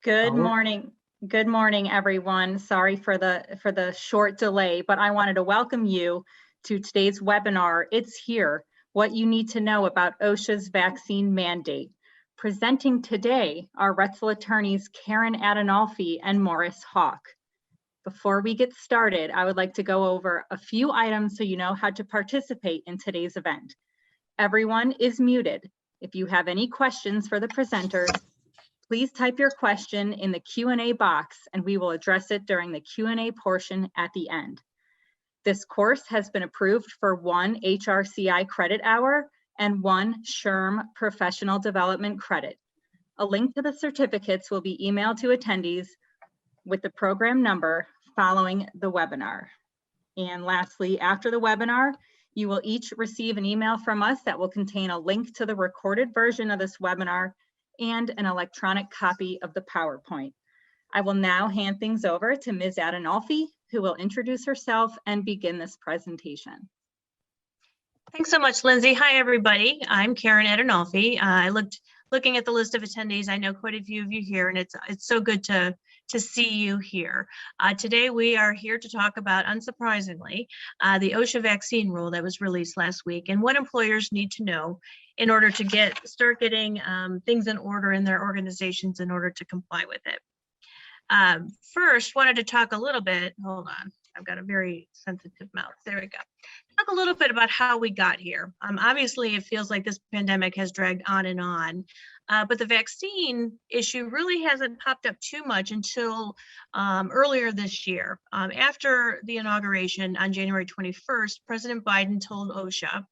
Good morning. Good morning, everyone. Sorry for the short delay, but I wanted to welcome you to today's webinar. It's here, what you need to know about OSHA's vaccine mandate. Presenting today are Roetzel attorneys Karen Adinolfi and Morris Hawk. Before we get started, I would like to go over a few items so you know how to participate in today's event. Everyone is muted. If you have any questions for the presenters, please type your question in the Q&A box and we will address it during the Q&A portion at the end. This course has been approved for 1 HRCI credit hour and 1 SHRM professional development credit. A link to the certificates will be emailed to attendees with the program number following the webinar. And lastly, after the webinar, you will each receive an email from us that will contain a link to the recorded version of this webinar and an electronic copy of the PowerPoint. I will now hand things over to Ms. Adinolfi, who will introduce herself and begin this presentation. Thanks so much, Lindsay. Hi, everybody. I'm Karen Adinolfi. Looking at the list of attendees, I know quite a few of you here, and it's so good to see you here. Today, we are here to talk about, unsurprisingly, the OSHA vaccine rule that was released last week and what employers need to know in order to start getting things in order in their organizations in order to comply with it. First, wanted to talk a little bit, hold on, I've got a very sensitive mouth, there we go. Talk a little bit about how we got here. Obviously, it feels like this pandemic has dragged on, but the vaccine issue really hasn't popped up too much until earlier this year. After the inauguration on January 21st, President Biden told OSHA,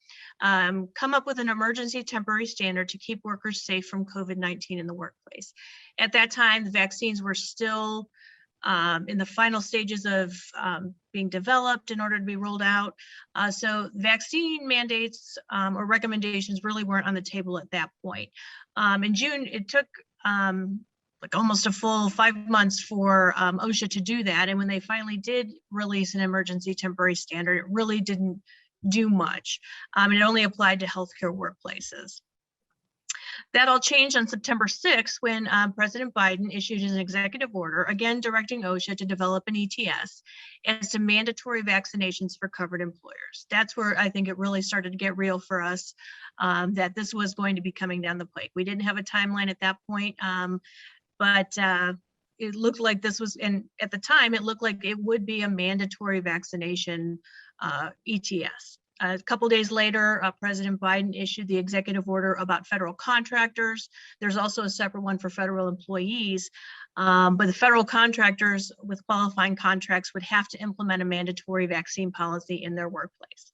come up with an emergency temporary standard to keep workers safe from COVID-19 in the workplace. At that time, the vaccines were still in the final stages of being developed in order to be rolled out. So vaccine mandates or recommendations really weren't on the table at that point. In June, it took like almost a full 5 months for OSHA to do that. And when they finally did release an emergency temporary standard, it really didn't do much. It only applied to healthcare workplaces. That all changed on September 6th when President Biden issued an executive order, again directing OSHA to develop an ETS as to mandatory vaccinations for covered employers. That's where I think it really started to get real for us, that this was going to be coming down the pike. We didn't have a timeline at that point, but it looked like this was, and at the time, it looked like it would be a mandatory vaccination ETS. A couple days later, President Biden issued the executive order about federal contractors. There's also a separate one for federal employees, but the federal contractors with qualifying contracts would have to implement a mandatory vaccine policy in their workplace.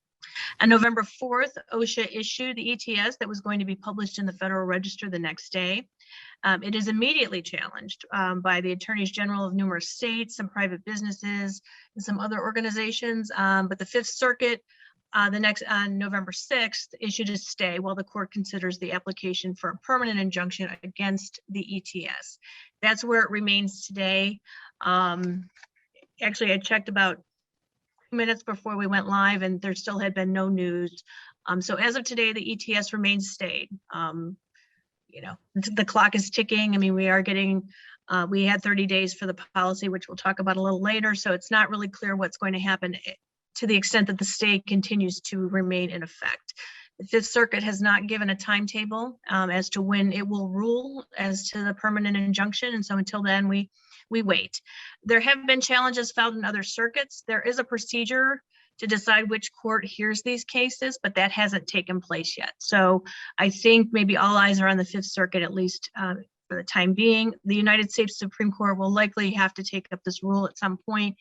On November 4th, OSHA issued the ETS that was going to be published in the Federal Register the next day. It is immediately challenged by the attorneys general of numerous states, some private businesses, and some other organizations, but the Fifth Circuit on November 6th, issued a stay while the court considers the application for a permanent injunction against the ETS. That's where it remains today. Actually, I checked about 2 minutes before we went live and there still had been no news. So as of today, the ETS remains stayed. You know, the clock is ticking. I mean, we are getting, we had 30 days for the policy, which we'll talk about a little later. So it's not really clear what's going to happen to the extent that the stay continues to remain in effect. The Fifth Circuit has not given a timetable as to when it will rule as to the permanent injunction. And so until then, we wait. There have been challenges filed in other circuits. There is a procedure to decide which court hears these cases, but that hasn't taken place yet. So I think maybe all eyes are on the Fifth Circuit, at least for the time being. The United States Supreme Court will likely have to take up this rule at some point.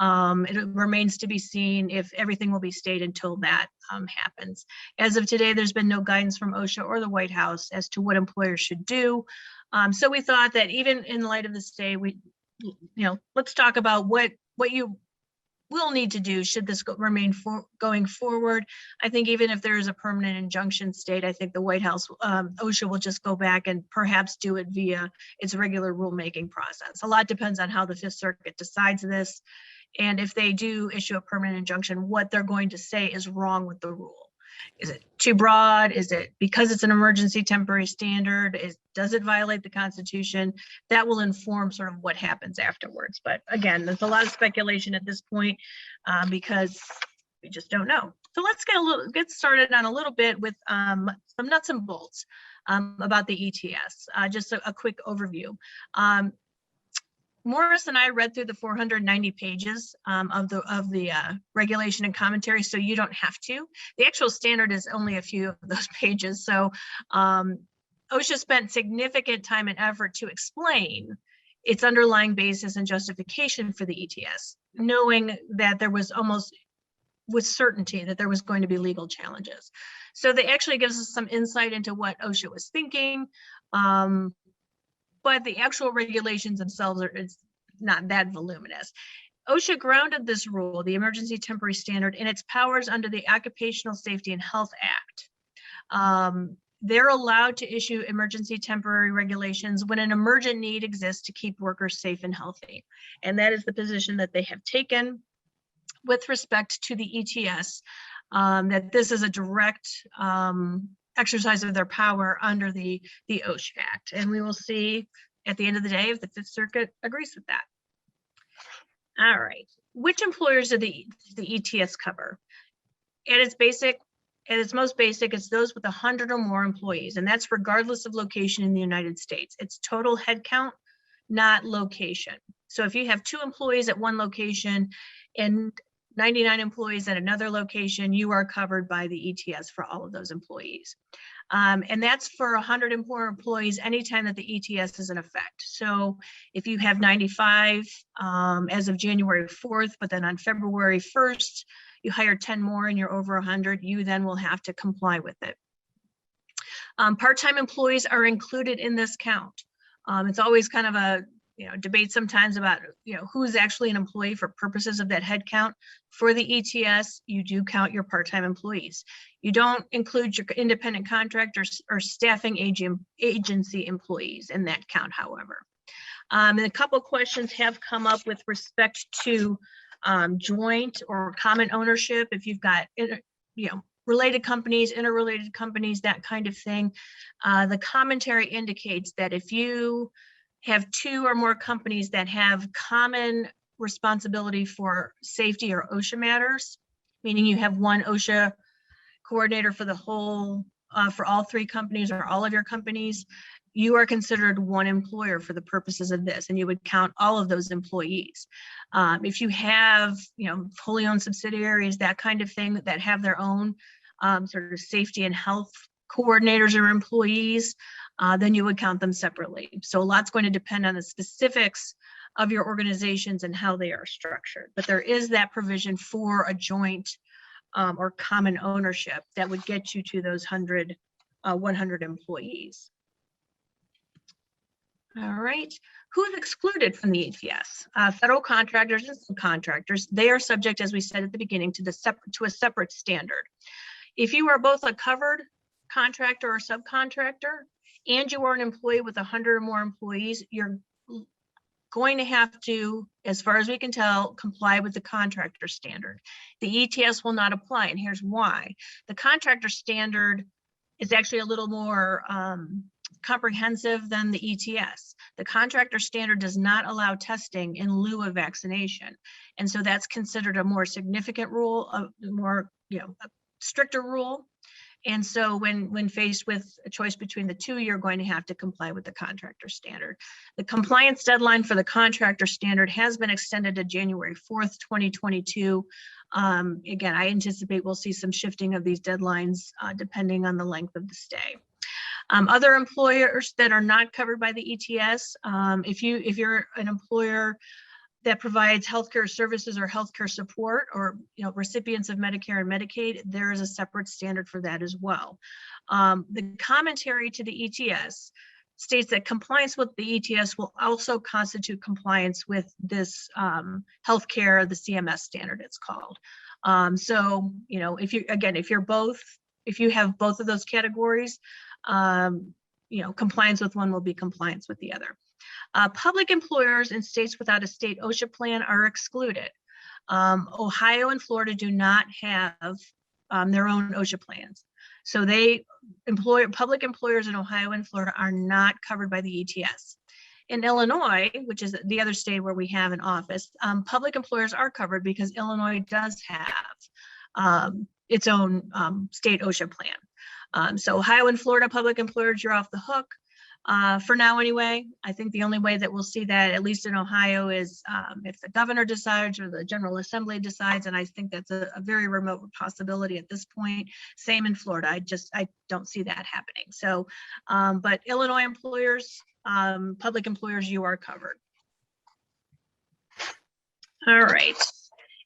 It remains to be seen if everything will be stayed until that happens. As of today, there's been no guidance from OSHA or the White House as to what employers should do. So we thought that even in light of the stay, let's talk about what you will need to do should this remain going forward. I think even if there is a permanent injunction stayed, I think the White House, OSHA will just go back and perhaps do it via its regular rulemaking process. A lot depends on how the Fifth Circuit decides this. And if they do issue a permanent injunction, what they're going to say is wrong with the rule. Is it too broad? Is it because it's an emergency temporary standard? Does it violate the Constitution? That will inform sort of what happens afterwards. But again, there's a lot of speculation at this point because we just don't know. So let's get started on a little bit with some nuts and bolts about the ETS. Just a quick overview. Morris and I read through the 490 pages of the regulation and commentary, so you don't have to. The actual standard is only a few of those pages. So OSHA spent significant time and effort to explain its underlying basis and justification for the ETS, knowing that there was almost with certainty that there was going to be legal challenges. So they actually gives us some insight into what OSHA was thinking. But the actual regulations themselves it's not that voluminous. OSHA grounded this rule, the Emergency Temporary Standard, in its powers under the Occupational Safety and Health Act. They're allowed to issue emergency temporary regulations when an emergent need exists to keep workers safe and healthy. And that is the position that they have taken with respect to the ETS, that this is a direct exercise of their power under the OSHA Act. And we will see at the end of the day if the Fifth Circuit agrees with that. All right, which employers do the ETS cover? At its most basic, it's those with 100 or more employees, and that's regardless of location in the United States. It's total head count, not location. So if you have 2 employees at one location and 99 employees at another location, you are covered by the ETS for all of those employees. And that's for 100 and more employees anytime that the ETS is in effect. So if you have 95 as of January 4th, but then on February 1st, you hire 10 more and you're over 100, you then will have to comply with it. Part-time employees are included in this count. It's always kind of a debate sometimes about who's actually an employee for purposes of that head count. For the ETS, you do count your part-time employees. You don't include your independent contractors or staffing agency employees in that count, however. And a couple questions have come up with respect to joint or common ownership. If you've got related companies, interrelated companies, that kind of thing. The commentary indicates that if you have 2 or more companies that have common responsibility for safety or OSHA matters, meaning you have one OSHA coordinator for the whole, for all 3 companies or all of your companies, you are considered one employer for the purposes of this, and you would count all of those employees. If you have, fully owned subsidiaries, that kind of thing that have their own sort of safety and health coordinators or employees, then you would count them separately. So a lot's going to depend on the specifics of your organizations and how they are structured. But there is that provision for a joint or common ownership that would get you to those 100 employees. All right, who's excluded from the ETS? Federal contractors and subcontractors. They are subject, as we said at the beginning, to a separate standard. If you are both a covered contractor or subcontractor, and you are an employee with 100 or more employees, you're going to have to, as far as we can tell, comply with the contractor standard. The ETS will not apply, and here's why. The contractor standard is actually a little more comprehensive than the ETS. The contractor standard does not allow testing in lieu of vaccination, and so that's considered a more significant rule, a more a stricter rule. And so when faced with a choice between the 2, you're going to have to comply with the contractor standard. The compliance deadline for the contractor standard has been extended to January 4th, 2022. Again, I anticipate we'll see some shifting of these deadlines depending on the length of the stay. Other employers that are not covered by the ETS, if you're an employer that provides healthcare services or healthcare support, or recipients of Medicare and Medicaid, there is a separate standard for that as well. The commentary to the ETS states that compliance with the ETS will also constitute compliance with this healthcare, the CMS standard it's called. So if you have both of those categories, compliance with one will be compliance with the other. Public employers in states without a state OSHA plan are excluded. Ohio and Florida do not have their own OSHA plans. So public employers in Ohio and Florida are not covered by the ETS. In Illinois, which is the other state where we have an office, public employers are covered because Illinois does have its own state OSHA plan. So Ohio and Florida public employers, you're off the hook. For now anyway. I think the only way that we'll see that, at least in Ohio, is if the governor decides or the General Assembly decides, and I think that's a very remote possibility at this point. Same in Florida. I don't see that happening. So, but Illinois employers, public employers, you are covered. All right.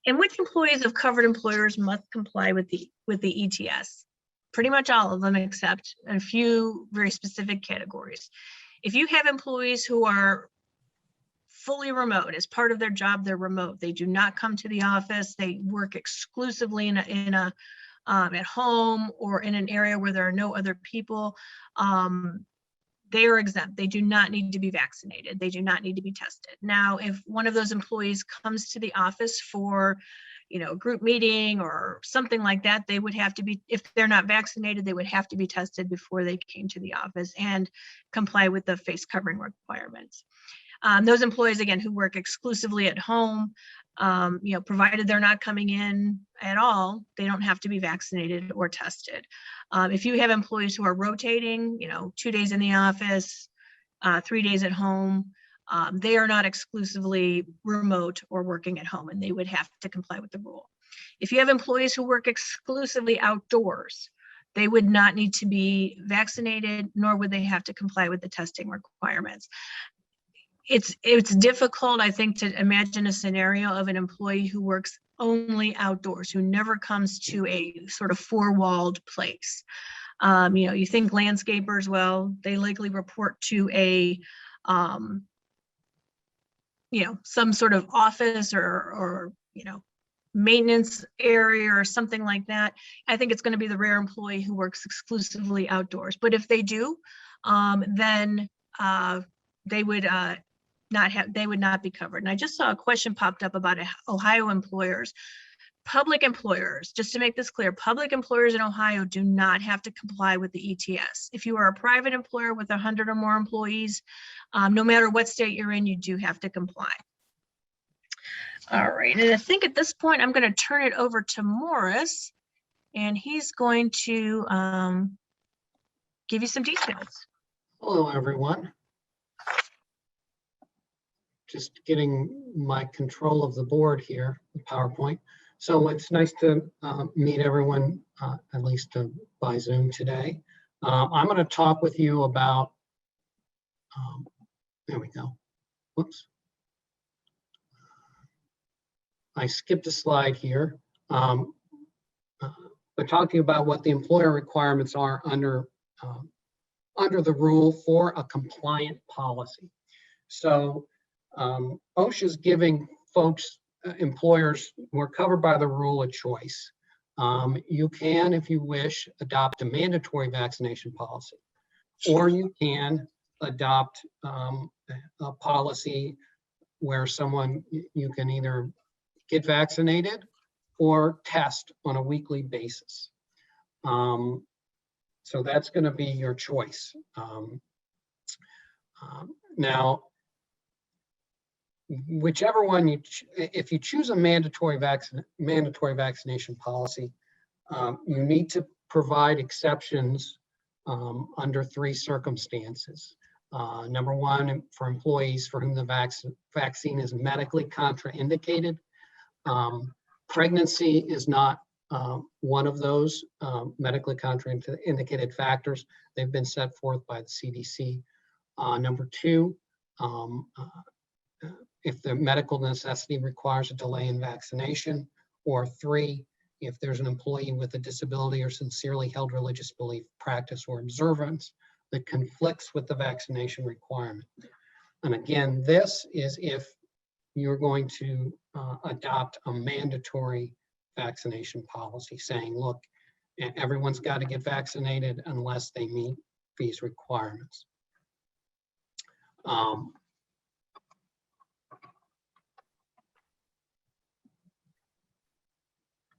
And which employees of covered employers must comply with the ETS? Pretty much all of them, except a few very specific categories. If you have employees who are fully remote, as part of their job, they're remote. They do not come to the office. They work exclusively at home or in an area where there are no other people. They are exempt. They do not need to be vaccinated. They do not need to be tested. Now, if one of those employees comes to the office for a group meeting or something like that, they would have to be, if they're not vaccinated, they would have to be tested before they came to the office and comply with the face covering requirements. Those employees, again, who work exclusively at home, provided they're not coming in at all, they don't have to be vaccinated or tested. If you have employees who are rotating, 2 days in the office, 3 days at home, they are not exclusively remote or working at home, and they would have to comply with the rule. If you have employees who work exclusively outdoors, they would not need to be vaccinated, nor would they have to comply with the testing requirements. It's difficult, I think, to imagine a scenario of an employee who works only outdoors, who never comes to a sort of four-walled place. You think landscapers, well, they likely report to a some sort of office or maintenance area or something like that. I think it's going to be the rare employee who works exclusively outdoors. But if they do, then they would not be covered. And I just saw a question popped up about Ohio employers. Public employers, just to make this clear, public employers in Ohio do not have to comply with the ETS. If you are a private employer with 100 or more employees, no matter what state you're in, you do have to comply. All right, and I think at this point, I'm going to turn it over to Morris, and he's going to give you some details. Hello, everyone. Just getting my control of the board here, the PowerPoint. So it's nice to meet everyone, at least by Zoom today. I'm going to talk with you about, there we go. Whoops. I skipped a slide here. But talking about what the employer requirements are under the rule for a compliant policy. So OSHA is giving folks, employers who are covered by the rule, a choice. You can, if you wish, adopt a mandatory vaccination policy, or you can adopt a policy where you can either get vaccinated or test on a weekly basis. So that's going to be your choice. Now, whichever one if you choose a mandatory vaccination policy, you need to provide exceptions under 3 circumstances. Number one, for employees for whom the vaccine is medically contraindicated. Pregnancy is not one of those medically contraindicated factors. They've been set forth by the CDC. Number 2, if the medical necessity requires a delay in vaccination, or 3, if there's an employee with a disability or sincerely held religious belief, practice, or observance that conflicts with the vaccination requirement. And again, this is if you're going to adopt a mandatory vaccination policy saying, look, everyone's got to get vaccinated unless they meet these requirements.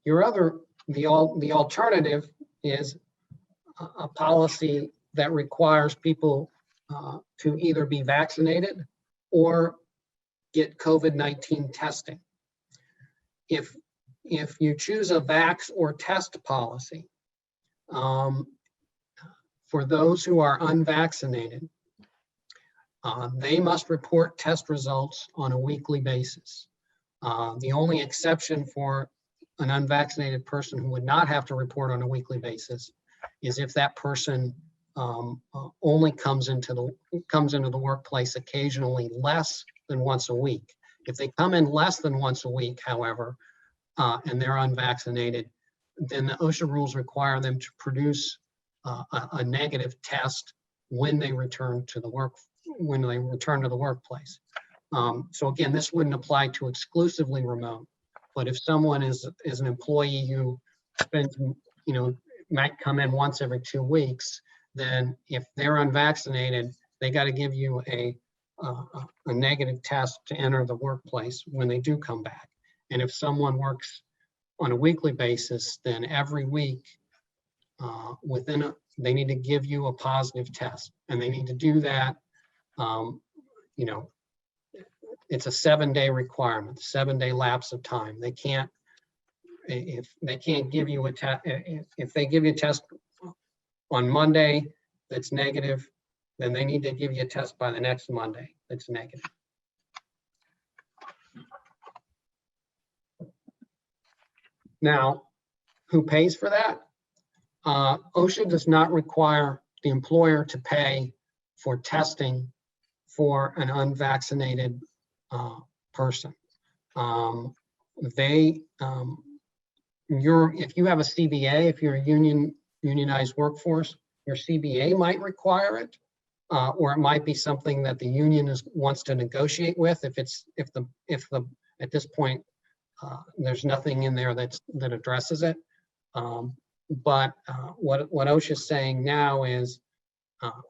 Your other the alternative is a policy that requires people to either be vaccinated or get COVID-19 testing. If you choose a vax or test policy, for those who are unvaccinated, they must report test results on a weekly basis. The only exception for an unvaccinated person who would not have to report on a weekly basis is if that person only comes into the workplace occasionally less than once a week. If they come in less than once a week, however, and they're unvaccinated, then the OSHA rules require them to produce a negative test when they return to the workplace. So again, this wouldn't apply to exclusively remote, but if someone is an employee who spends, might come in once every 2 weeks, then if they're unvaccinated, they got to give you a negative test to enter the workplace when they do come back. And if someone works on a weekly basis, then every week they need to give you a positive test, and they need to do that. It's a 7-day requirement, 7-day lapse of time. They can't, if they can't give you a test, if they give you a test on Monday that's negative, then they need to give you a test by the next Monday that's negative. Now, who pays for that? OSHA does not require the employer to pay for testing for an unvaccinated person. If you have a CBA, if you're a unionized workforce, your CBA might require it, or it might be something that the union wants to negotiate with. If at this point there's nothing in there that addresses it. But what OSHA is saying now is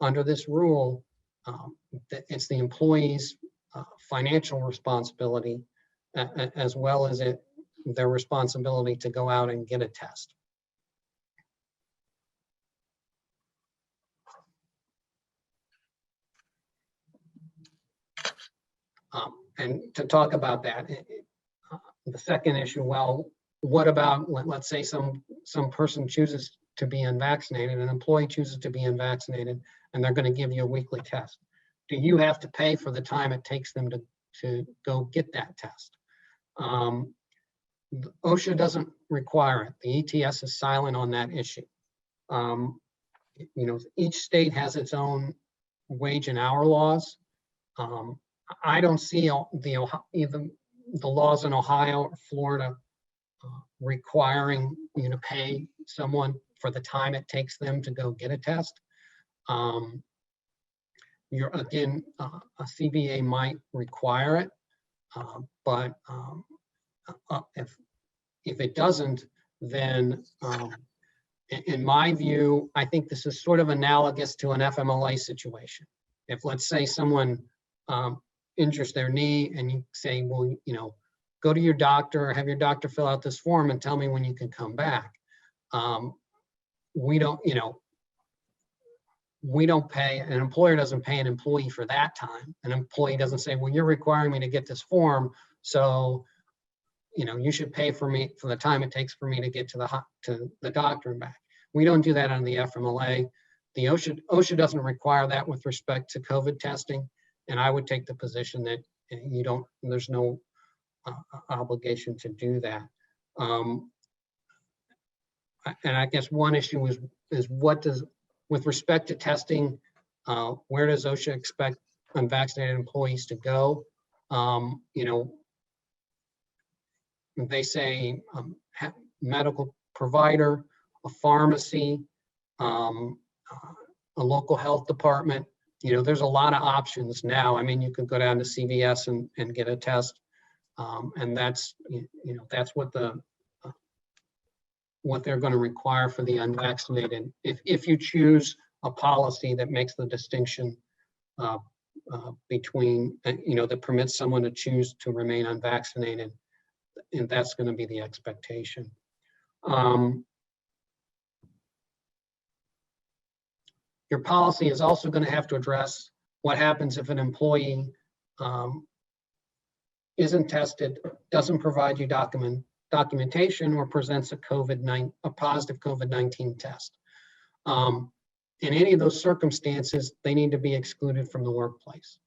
under this rule, that it's the employee's financial responsibility as well as their responsibility to go out and get a test. And to talk about that, the second issue, well, what about, let's say some person chooses to be unvaccinated, an employee chooses to be unvaccinated, and they're going to give you a weekly test. Do you have to pay for the time it takes them to go get that test? OSHA doesn't require it. The ETS is silent on that issue. Each state has its own wage and hour laws. I don't see the laws in Ohio or Florida requiring you to pay someone for the time it takes them to go get a test. A CBA might require it, but if it doesn't, then in my view, I think this is sort of analogous to an FMLA situation. If, let's say, someone injures their knee and you say, well, go to your doctor or have your doctor fill out this form and tell me when you can come back. We don't pay, an employer doesn't pay an employee for that time. An employee doesn't say, well, you're requiring me to get this form, so you should pay for me for the time it takes for me to get to the doctor and back. We don't do that on the FMLA. The OSHA doesn't require that with respect to COVID testing, and I would take the position that there's no obligation to do that. And I guess one issue is with respect to testing, where does OSHA expect unvaccinated employees to go? They say medical provider, a pharmacy, a local health department. There's a lot of options now. I mean, you could go down to CVS and get a test, and that's what they're going to require for the unvaccinated. If you choose a policy that makes the distinction between, that permits someone to choose to remain unvaccinated, and that's going to be the expectation. Your policy is also going to have to address what happens if an employee isn't tested, doesn't provide you documentation, or presents a positive COVID-19 test. In any of those circumstances, they need to be excluded from the workplace.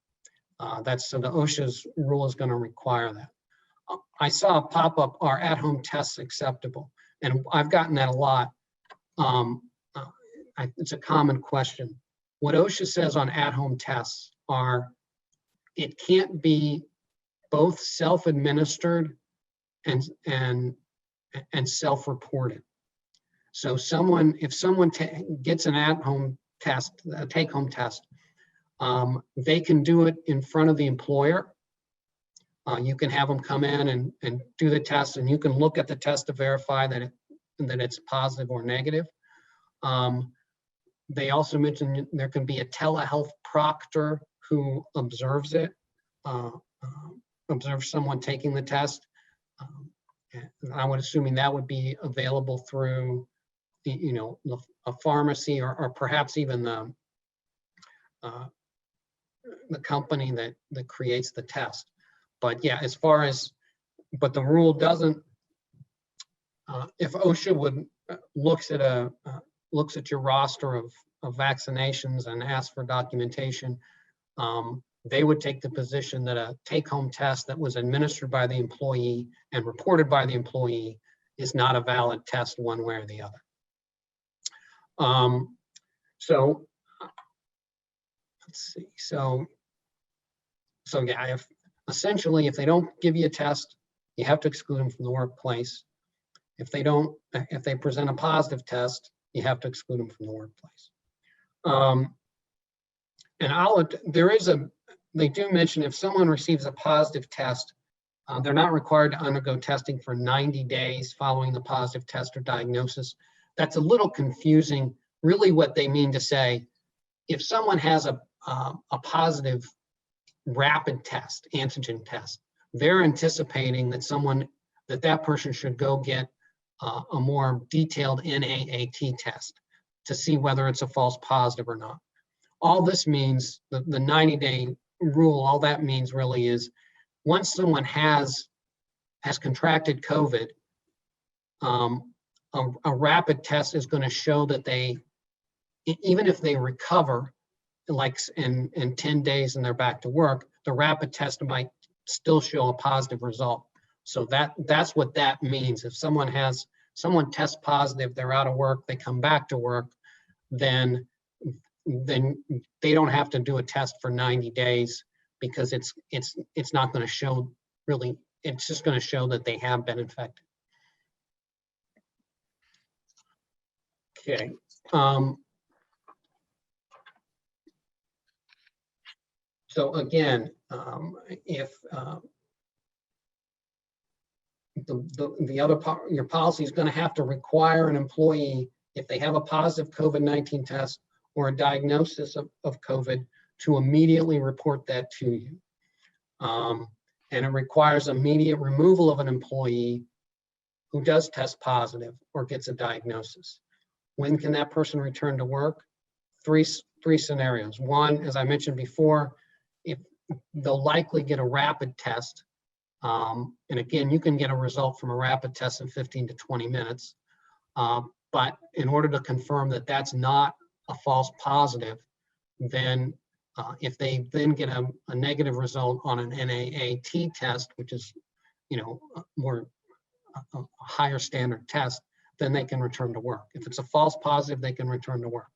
So the OSHA's rule is going to require that. I saw a pop-up, are at-home tests acceptable? And I've gotten that a lot. It's a common question. What OSHA says on at-home tests are, it can't be both self-administered and self-reported. So if someone gets an at-home test, a take-home test, they can do it in front of the employer. You can have them come in and do the test, and you can look at the test to verify that it's positive or negative. They also mentioned there can be a telehealth proctor who observes it, observes someone taking the test. And I would assuming that would be available through a pharmacy or perhaps even the company that creates the test. But yeah, but the rule doesn't, if OSHA looks at your roster of vaccinations and asks for documentation, they would take the position that a take-home test that was administered by the employee and reported by the employee is not a valid test one way or the other. So let's see. So yeah, essentially, if they don't give you a test, you have to exclude them from the workplace. If they present a positive test, you have to exclude them from the workplace. They do mention if someone receives a positive test, they're not required to undergo testing for 90 days following the positive test or diagnosis. That's a little confusing. Really what they mean to say, if someone has a positive rapid test, antigen test, they're anticipating that person should go get a more detailed NAAT test to see whether it's a false positive or not. All this means, the 90-day rule, all that means really is once someone has contracted COVID, a rapid test is going to show that even if they recover, like in 10 days and they're back to work, the rapid test might still show a positive result. So that's what that means. If someone tests positive, they're out of work, they come back to work, then they don't have to do a test for 90 days because it's not going to show really, it's just going to show that they have been infected. Okay. So again, if the other part, your policy is going to have to require an employee, if they have a positive COVID-19 test or a diagnosis of COVID, to immediately report that to you. And it requires immediate removal of an employee who does test positive or gets a diagnosis. When can that person return to work? Three scenarios. One, as I mentioned before, if they'll likely get a rapid test. And again, you can get a result from a rapid test in 15 to 20 minutes. But in order to confirm that that's not a false positive, then if they then get a negative result on an NAAT test, which is, a higher standard test, then they can return to work. If it's a false positive, they can return to work.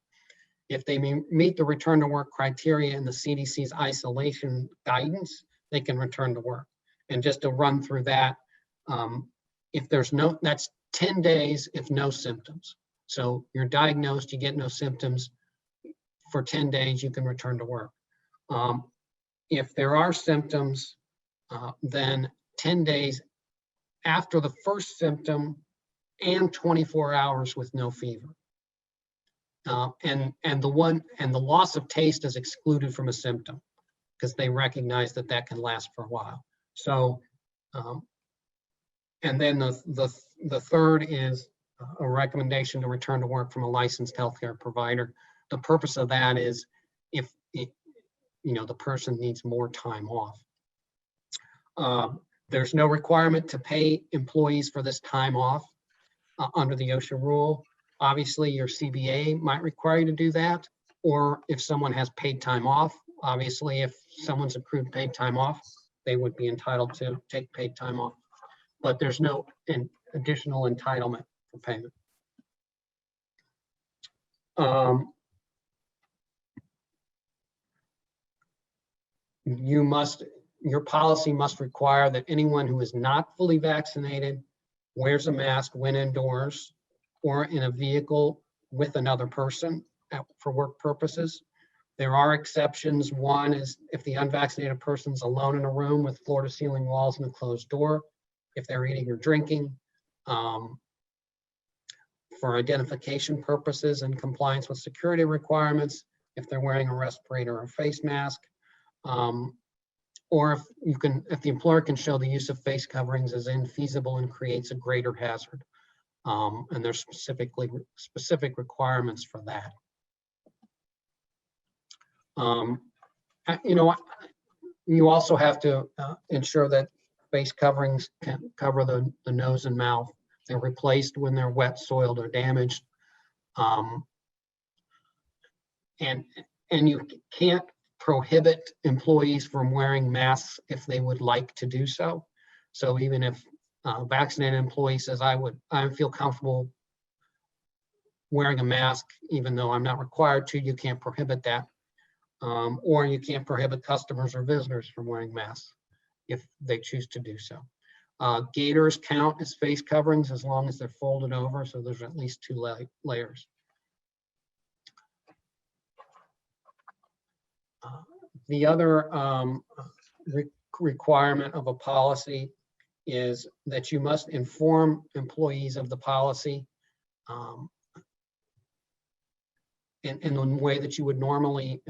If they meet the return to work criteria in the CDC's isolation guidance, they can return to work. And just to run through that, if there's that's 10 days if no symptoms. So you're diagnosed, you get no symptoms, for 10 days, you can return to work. If there are symptoms, then 10 days after the first symptom and 24 hours with no fever. And the loss of taste is excluded from a symptom because they recognize that can last for a while. So, and then the third is a recommendation to return to work from a licensed healthcare provider. The purpose of that is if the person needs more time off. There's no requirement to pay employees for this time off under the OSHA rule. Obviously, your CBA might require you to do that, or if someone has paid time off, obviously, if someone's accrued paid time off, they would be entitled to take paid time off. But there's no additional entitlement for payment. Your policy must require that anyone who is not fully vaccinated wears a mask when indoors or in a vehicle with another person for work purposes. There are exceptions. One is if the unvaccinated person's alone in a room with floor-to-ceiling walls and a closed door, if they're eating or drinking, for identification purposes and compliance with security requirements, if they're wearing a respirator or a face mask, or if the employer can show the use of face coverings is infeasible and creates a greater hazard. And there's specific requirements for that. You also have to ensure that face coverings can cover the nose and mouth. They're replaced when they're wet, soiled, or damaged. And you can't prohibit employees from wearing masks if they would like to do so. So even if a vaccinated employee says, I feel comfortable wearing a mask, even though I'm not required to, you can't prohibit that. Or you can't prohibit customers or visitors from wearing masks if they choose to do so. Gaiters count as face coverings as long as they're folded over, so there's at least 2 layers. The other requirement of a policy is that you must inform employees of the policy in the way that you would normally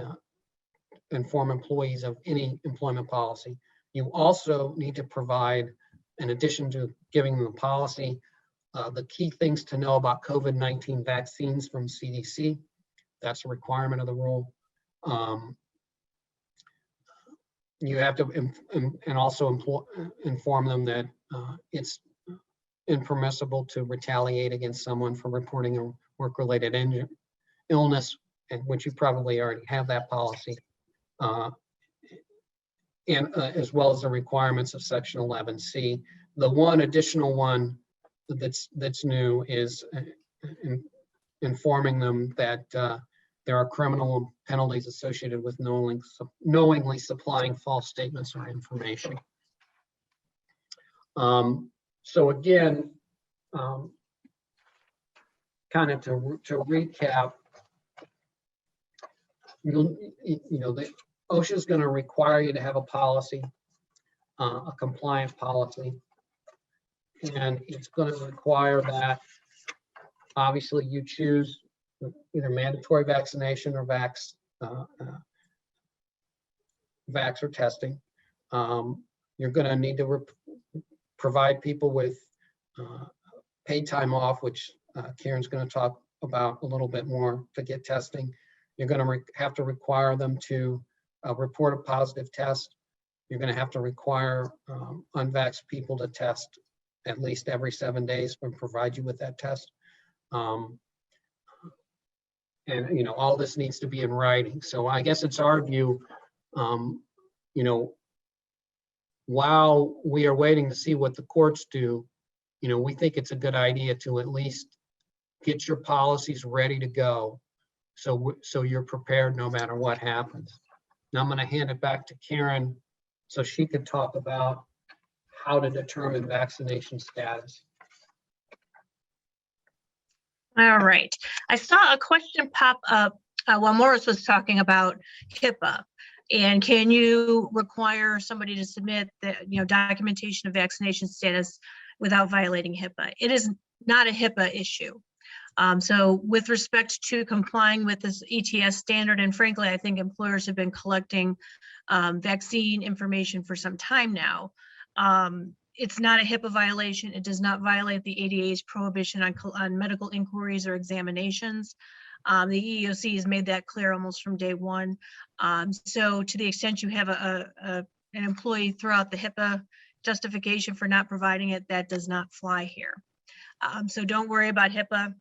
inform employees of any employment policy. You also need to provide, in addition to giving them the policy, the key things to know about COVID-19 vaccines from CDC. That's a requirement of the rule. You have to inform them that it's impermissible to retaliate against someone for reporting a work-related illness, and which you probably already have that policy, and as well as the requirements of Section 11C. The one additional one that's new is informing them that there are criminal penalties associated with knowingly supplying false statements or information. So again, kind of to recap, the OSHA is going to require you to have a policy, a compliant policy, and it's going to require that obviously you choose either mandatory vaccination or vax or testing. You're going to need to provide people with paid time off, which Karen's going to talk about a little bit more to get testing. You're going to have to require them to report a positive test. You're going to have to require unvaxxed people to test at least every 7 days and provide you with that test. And all this needs to be in writing. So I guess it's our view, while we are waiting to see what the courts do, we think it's a good idea to at least get your policies ready to go, so you're prepared no matter what happens. Now I'm going to hand it back to Karen so she could talk about how to determine vaccination status. All right. I saw a question pop up while Morris was talking about HIPAA. And can you require somebody to submit the documentation of vaccination status without violating HIPAA? It is not a HIPAA issue. So with respect to complying with this ETS standard, and frankly, I think employers have been collecting vaccine information for some time now. it's not a HIPAA violation. It does not violate the ADA's prohibition on medical inquiries or examinations. The EEOC has made that clear almost from day one. So to the extent you have an employee throw out the HIPAA justification for not providing it, that does not fly here. So don't worry about HIPAA.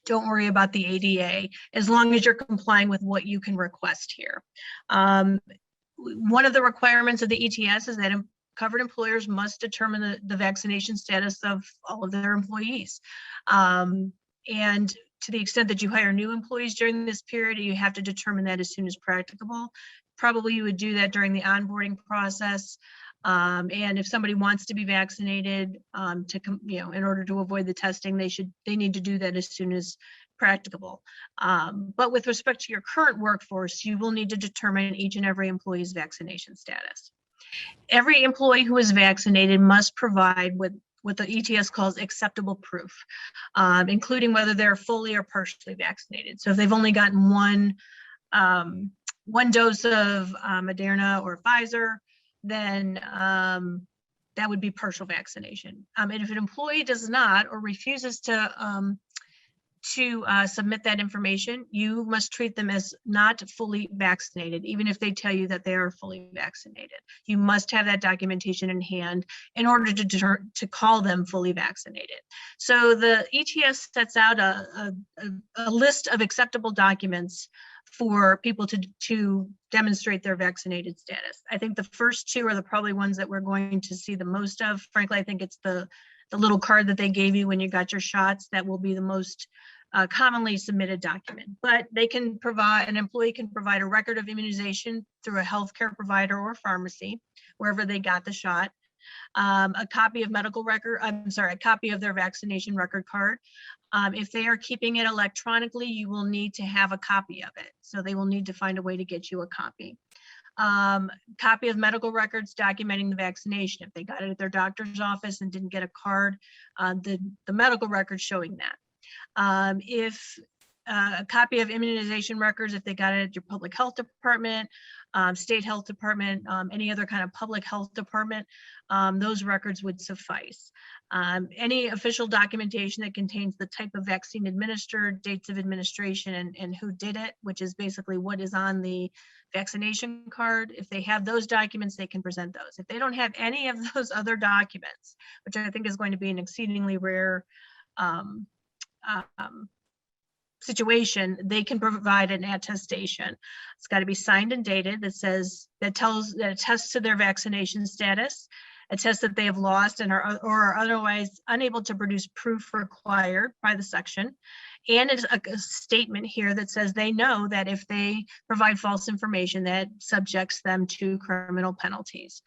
Don't worry about the ADA, as long as you're complying with what you can request here. One of the requirements of the ETS is that covered employers must determine the vaccination status of all of their employees. And to the extent that you hire new employees during this period, you have to determine that as soon as practicable. Probably you would do that during the onboarding process. And if somebody wants to be vaccinated, in order to avoid the testing, they need to do that as soon as practicable. But with respect to your current workforce, you will need to determine each and every employee's vaccination status. Every employee who is vaccinated must provide what the ETS calls acceptable proof, including whether they're fully or partially vaccinated. So if they've only gotten one dose of Moderna or Pfizer, then that would be partial vaccination. And if an employee does not or refuses to submit that information, you must treat them as not fully vaccinated, even if they tell you that they are fully vaccinated. You must have that documentation in hand in order to call them fully vaccinated. So the ETS sets out a list of acceptable documents for people to demonstrate their vaccinated status. I think the first two are probably ones that we're going to see the most of. Frankly, I think it's the little card that they gave you when you got your shots that will be the most commonly submitted document. But an employee can provide a record of immunization through a healthcare provider or pharmacy, wherever they got the shot. A copy of a copy of their vaccination record card. If they are keeping it electronically, you will need to have a copy of it. So they will need to find a way to get you a copy. Copy of medical records documenting the vaccination. If they got it at their doctor's office and didn't get a card, the medical record showing that. A copy of immunization records, if they got it at your public health department, state health department, any other kind of public health department, those records would suffice. Any official documentation that contains the type of vaccine administered, dates of administration, and who did it, which is basically what is on the vaccination card. If they have those documents, they can present those. If they don't have any of those other documents, which I think is going to be an exceedingly rare situation, they can provide an attestation. It's got to be signed and dated that attests to their vaccination status, attests that they have lost and are otherwise unable to produce proof required by the section, and it's a statement here that says they know that if they provide false information, that subjects them to criminal penalties.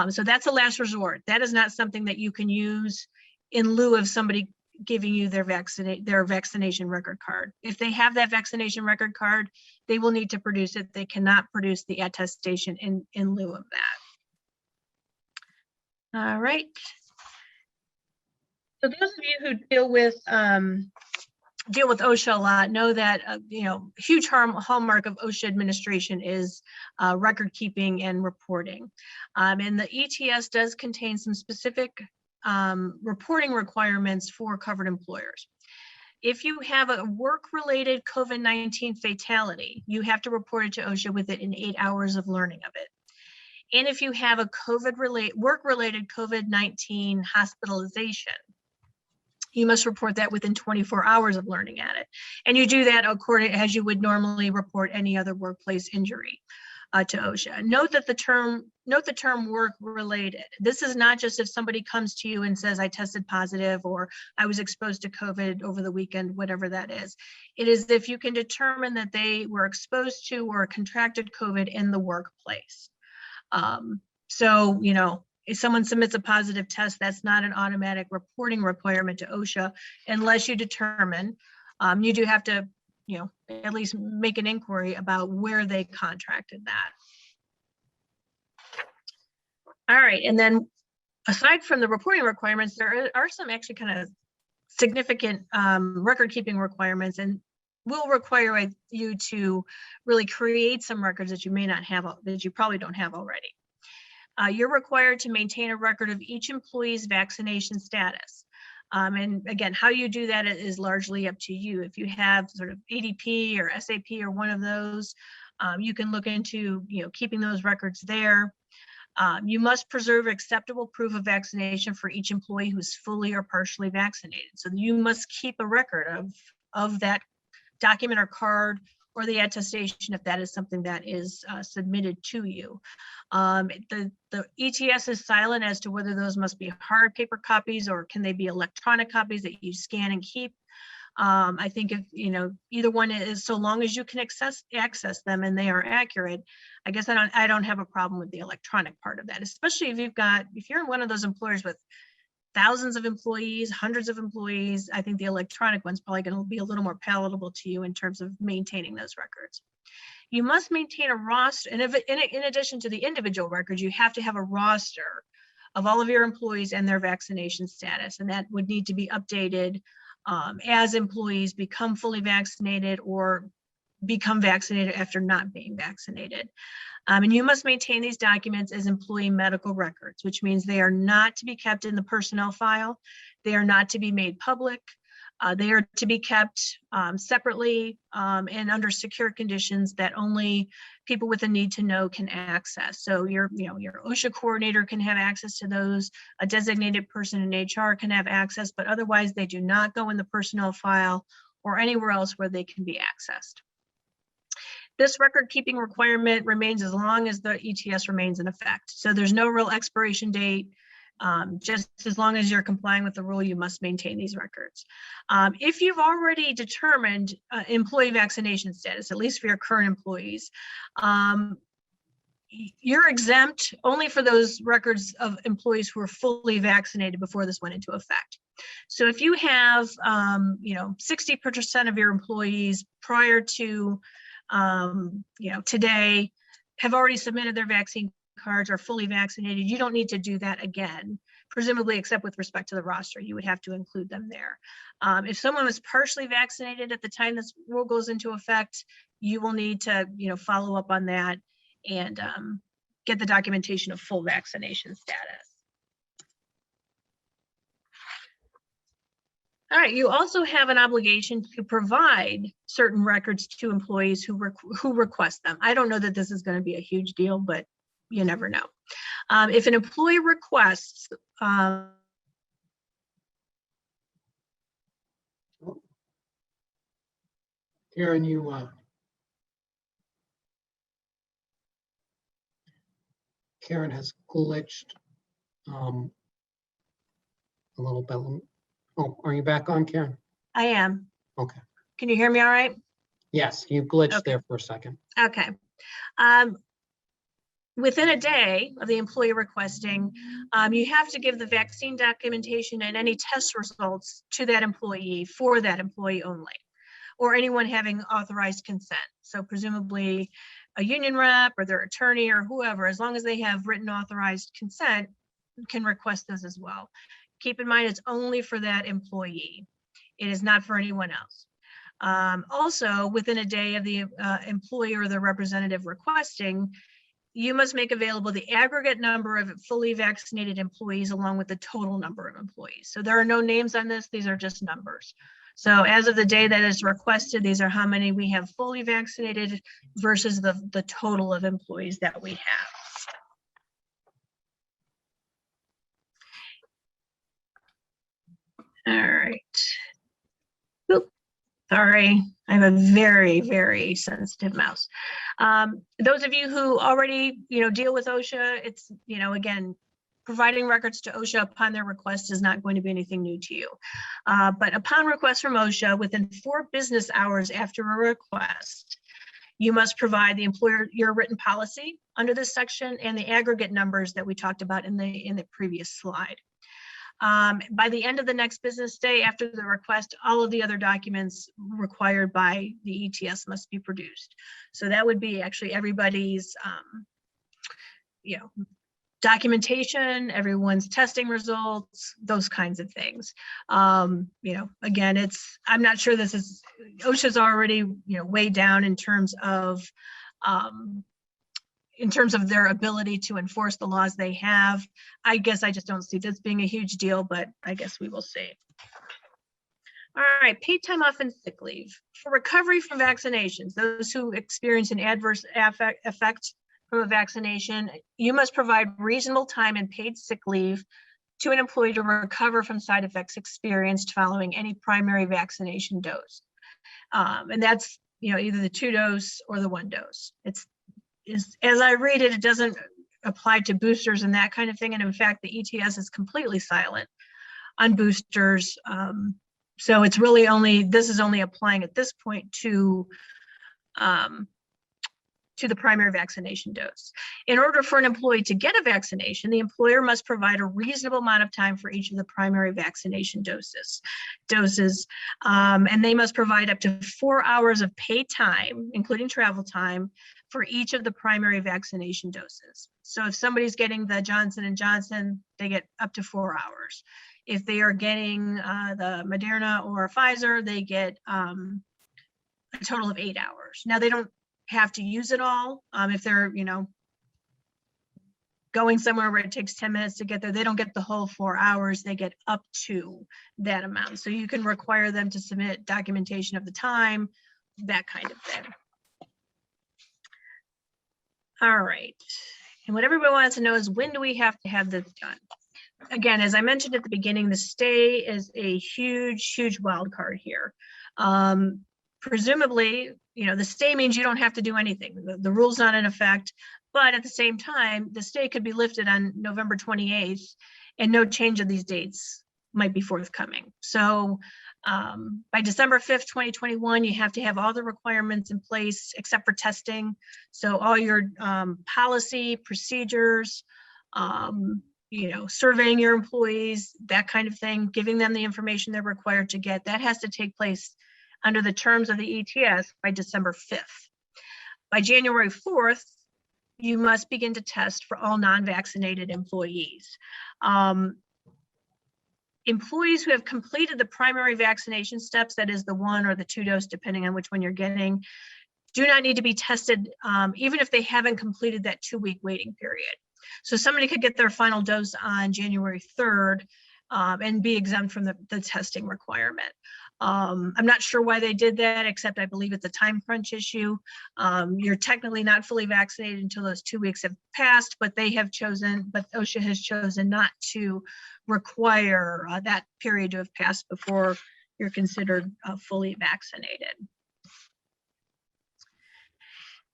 So that's a last resort. That is not something that you can use in lieu of somebody giving you their vaccination record card. If they have that vaccination record card, they will need to produce it. They cannot produce the attestation in lieu of that. All right. So those of you who deal with OSHA a lot know that huge hallmark of OSHA administration is record keeping and reporting. And the ETS does contain some specific reporting requirements for covered employers. If you have a work-related COVID-19 fatality, you have to report it to OSHA within 8 hours of learning of it. And if you have a work-related COVID-19 hospitalization, you must report that within 24 hours of learning at it. And you do that as you would normally report any other workplace injury to OSHA. Note the term work-related. This is not just if somebody comes to you and says, I tested positive or I was exposed to COVID over the weekend, whatever that is. It is if you can determine that they were exposed to or contracted COVID in the workplace. So, if someone submits a positive test, that's not an automatic reporting requirement to OSHA unless you determine, you do have to at least make an inquiry about where they contracted that. All right, and then aside from the reporting requirements, there are some actually kind of significant record keeping requirements, and will require you to really create some records that you may not have, that you probably don't have already. You're required to maintain a record of each employee's vaccination status. And again, how you do that is largely up to you. If you have sort of ADP or SAP or one of those, you can look into keeping those records there. You must preserve acceptable proof of vaccination for each employee who's fully or partially vaccinated. So you must keep a record of that document or card or the attestation if that is something that is submitted to you. The ETS is silent as to whether those must be hard paper copies or can they be electronic copies that you scan and keep. I think if either one is, so long as you can access them and they are accurate, I guess I don't have a problem with the electronic part of that, especially if you're one of those employers with thousands of employees, hundreds of employees. I think the electronic one's probably going to be a little more palatable to you in terms of maintaining those records. You must maintain a roster, and in addition to the individual records, you have to have a roster of all of your employees and their vaccination status, and that would need to be updated as employees become fully vaccinated or become vaccinated after not being vaccinated. And you must maintain these documents as employee medical records, which means they are not to be kept in the personnel file. They are not to be made public. They are to be kept separately and under secure conditions that only people with a need to know can access. So your OSHA coordinator can have access to those. A designated person in HR can have access, but otherwise they do not go in the personnel file or anywhere else where they can be accessed. This record keeping requirement remains as long as the ETS remains in effect. So there's no real expiration date. Just as long as you're complying with the rule, you must maintain these records. If you've already determined employee vaccination status, at least for your current employees, you're exempt only for those records of employees who are fully vaccinated before this went into effect. So if you have 60% of your employees prior to today have already submitted their vaccine cards, are fully vaccinated, you don't need to do that again, presumably except with respect to the roster. You would have to include them there. If someone was partially vaccinated at the time this rule goes into effect, you will need to follow up on that and get the documentation of full vaccination status. All right, you also have an obligation to provide certain records to employees who request them. I don't know that this is going to be a huge deal, but you never know. If an employee requests, Karen, Karen has glitched a little bit. Oh, are you back on, Karen? I am. Okay. Can you hear me all right? Yes, you glitched Okay. there for a second. Okay. Within a day of the employee requesting, you have to give the vaccine documentation and any test results to that employee for that employee only, or anyone having authorized consent. So presumably a union rep or their attorney or whoever, as long as they have written authorized consent, can request this as well. Keep in mind, it's only for that employee. It is not for anyone else. Also, within a day of the employee or the representative requesting, you must make available the aggregate number of fully vaccinated employees along with the total number of employees. So there are no names on this, these are just numbers. So as of the day that is requested, these are how many we have fully vaccinated versus the total of employees that we have. All right. Oop, sorry, I have a very, very sensitive mouse. Those of you who already, deal with OSHA, it's, again, providing records to OSHA upon their request is not going to be anything new to you. But upon request from OSHA, within 4 business hours after a request, you must provide the employer your written policy under this section and the aggregate numbers that we talked about in the previous slide. By the end of the next business day after the request, all of the other documents required by the ETS must be produced. So that would be actually everybody's, documentation, everyone's testing results, those kinds of things. Again, I'm not sure this is, OSHA's already, way down in terms of, in terms of their ability to enforce the laws they have. I guess I just don't see this being a huge deal, but I guess we will see. All right, paid time off and sick leave. For recovery from vaccinations, those who experience an adverse effect from a vaccination, you must provide reasonable time and paid sick leave to an employee to recover from side effects experienced following any primary vaccination dose. And that's, either the 2-dose or the 1-dose. As I read it, it doesn't apply to boosters and that kind of thing. And in fact, the ETS is completely silent on boosters. So it's really this is only applying at this point to the primary vaccination dose. In order for an employee to get a vaccination, the employer must provide a reasonable amount of time for each of the primary vaccination doses. And they must provide up to 4 hours of paid time, including travel time, for each of the primary vaccination doses. So if somebody's getting the Johnson & Johnson, they get up to 4 hours. If they are getting the Moderna or Pfizer, they get a total of 8 hours. Now, they don't have to use it all. If they're, going somewhere where it takes 10 minutes to get there, they don't get the whole 4 hours. They get up to that amount. So you can require them to submit documentation of the time, that kind of thing. All right. And what everybody wants to know is, when do we have to have this done? Again, as I mentioned at the beginning, the stay is a huge, huge wild card here. Presumably, the stay means you don't have to do anything. The rule's not in effect, but at the same time, the stay could be lifted on November 28th and no change of these dates might be forthcoming. So by December 5th, 2021, you have to have all the requirements in place except for testing. So all your policy, procedures, surveying your employees, that kind of thing, giving them the information they're required to get, that has to take place under the terms of the ETS by December 5th. By January 4th, you must begin to test for all non-vaccinated employees. Employees who have completed the primary vaccination steps, that is the 1 or the 2-dose, depending on which one you're getting, do not need to be tested, even if they haven't completed that 2-week waiting period. So somebody could get their final dose on January 3rd and be exempt from the testing requirement. I'm not sure why they did that, except I believe it's a time crunch issue. You're technically not fully vaccinated until those 2 weeks have passed, but OSHA has chosen not to require that period to have passed before you're considered fully vaccinated.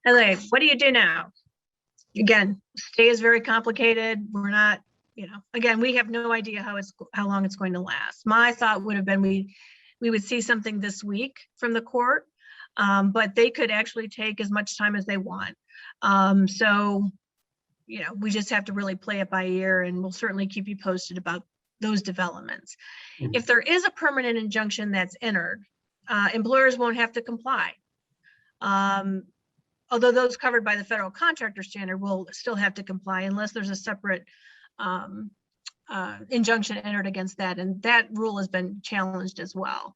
Okay, what do you do now? Again, stay is very complicated. We're not, again, we have no idea how long it's going to last. My thought would have been we would see something this week from the court, but they could actually take as much time as they want. So, we just have to really play it by ear, and we'll certainly keep you posted about those developments. Mm-hmm. If there is a permanent injunction that's entered, employers won't have to comply. Although those covered by the federal contractor standard will still have to comply unless there's a separate injunction entered against that, and that rule has been challenged as well.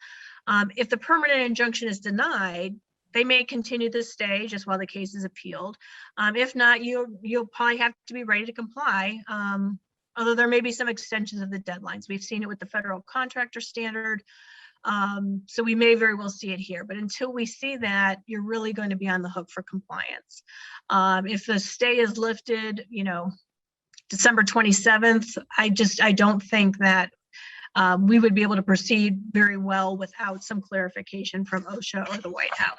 If the permanent injunction is denied, they may continue to stay just while the case is appealed. If not, you'll probably have to be ready to comply, although there may be some extensions of the deadlines. We've seen it with the federal contractor standard, so we may very well see it here. But until we see that, you're really going to be on the hook for compliance. If the stay is lifted, December 27th, I don't think that we would be able to proceed very well without some clarification from OSHA or the White House.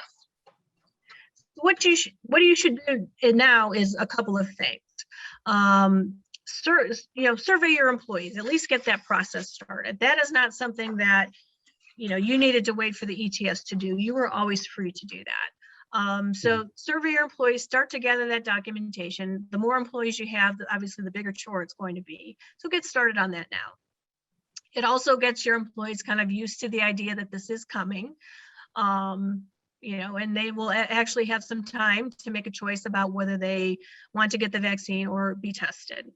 What you should do now is a couple of things. Survey your employees, at least get that process started. That is not something that you needed to wait for the ETS to do. You were always free to do that. So survey your employees, start to gather that documentation. The more employees you have, obviously the bigger chore it's going to be. So get started on that now. It also gets your employees kind of used to the idea that this is coming, and they will actually have some time to make a choice about whether they want to get the vaccine or be tested.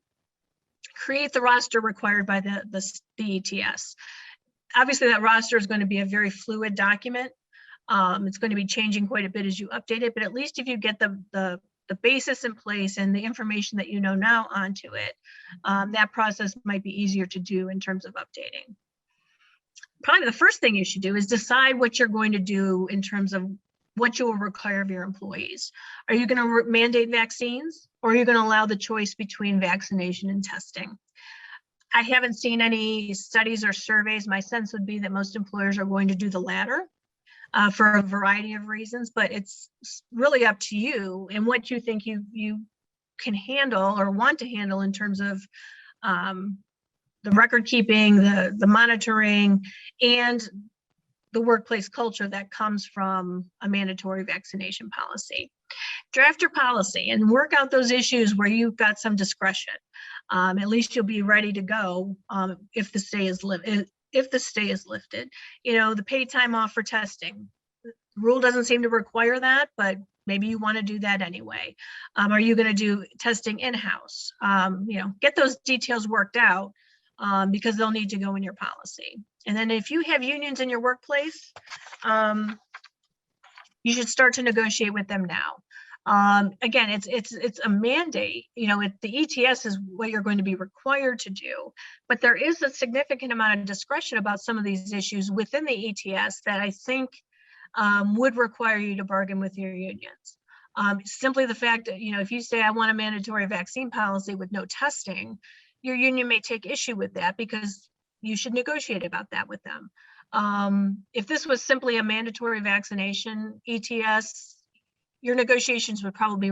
Create the roster required by the ETS. Obviously, that roster is going to be a very fluid document. It's going to be changing quite a bit as you update it, but at least if you get the the basis in place and the information that you know now onto it, that process might be easier to do in terms of updating. Probably the first thing you should do is decide what you're going to do in terms of what you will require of your employees. Are you going to mandate vaccines, or are you going to allow the choice between vaccination and testing? I haven't seen any studies or surveys. My sense would be that most employers are going to do the latter for a variety of reasons, but it's really up to you and what you think you can handle or want to handle in terms of the record keeping, the monitoring, and the workplace culture that comes from a mandatory vaccination policy. Draft your policy and work out those issues where you've got some discretion. At least you'll be ready to go if the stay is lifted. You know, the paid time off for testing. The rule doesn't seem to require that, but maybe you want to do that anyway. Are you going to do testing in-house? You know, get those details worked out because they'll need to go in your policy. And then if you have unions in your workplace, you should start to negotiate with them now. Again, it's a mandate. You know, the ETS is what you're going to be required to do, but there is a significant amount of discretion about some of these issues within the ETS that I think would require you to bargain with your unions. Simply the fact that, you know, if you say I want a mandatory vaccine policy with no testing, your union may take issue with that because you should negotiate about that with them. If this was simply a mandatory vaccination ETS, your negotiations would probably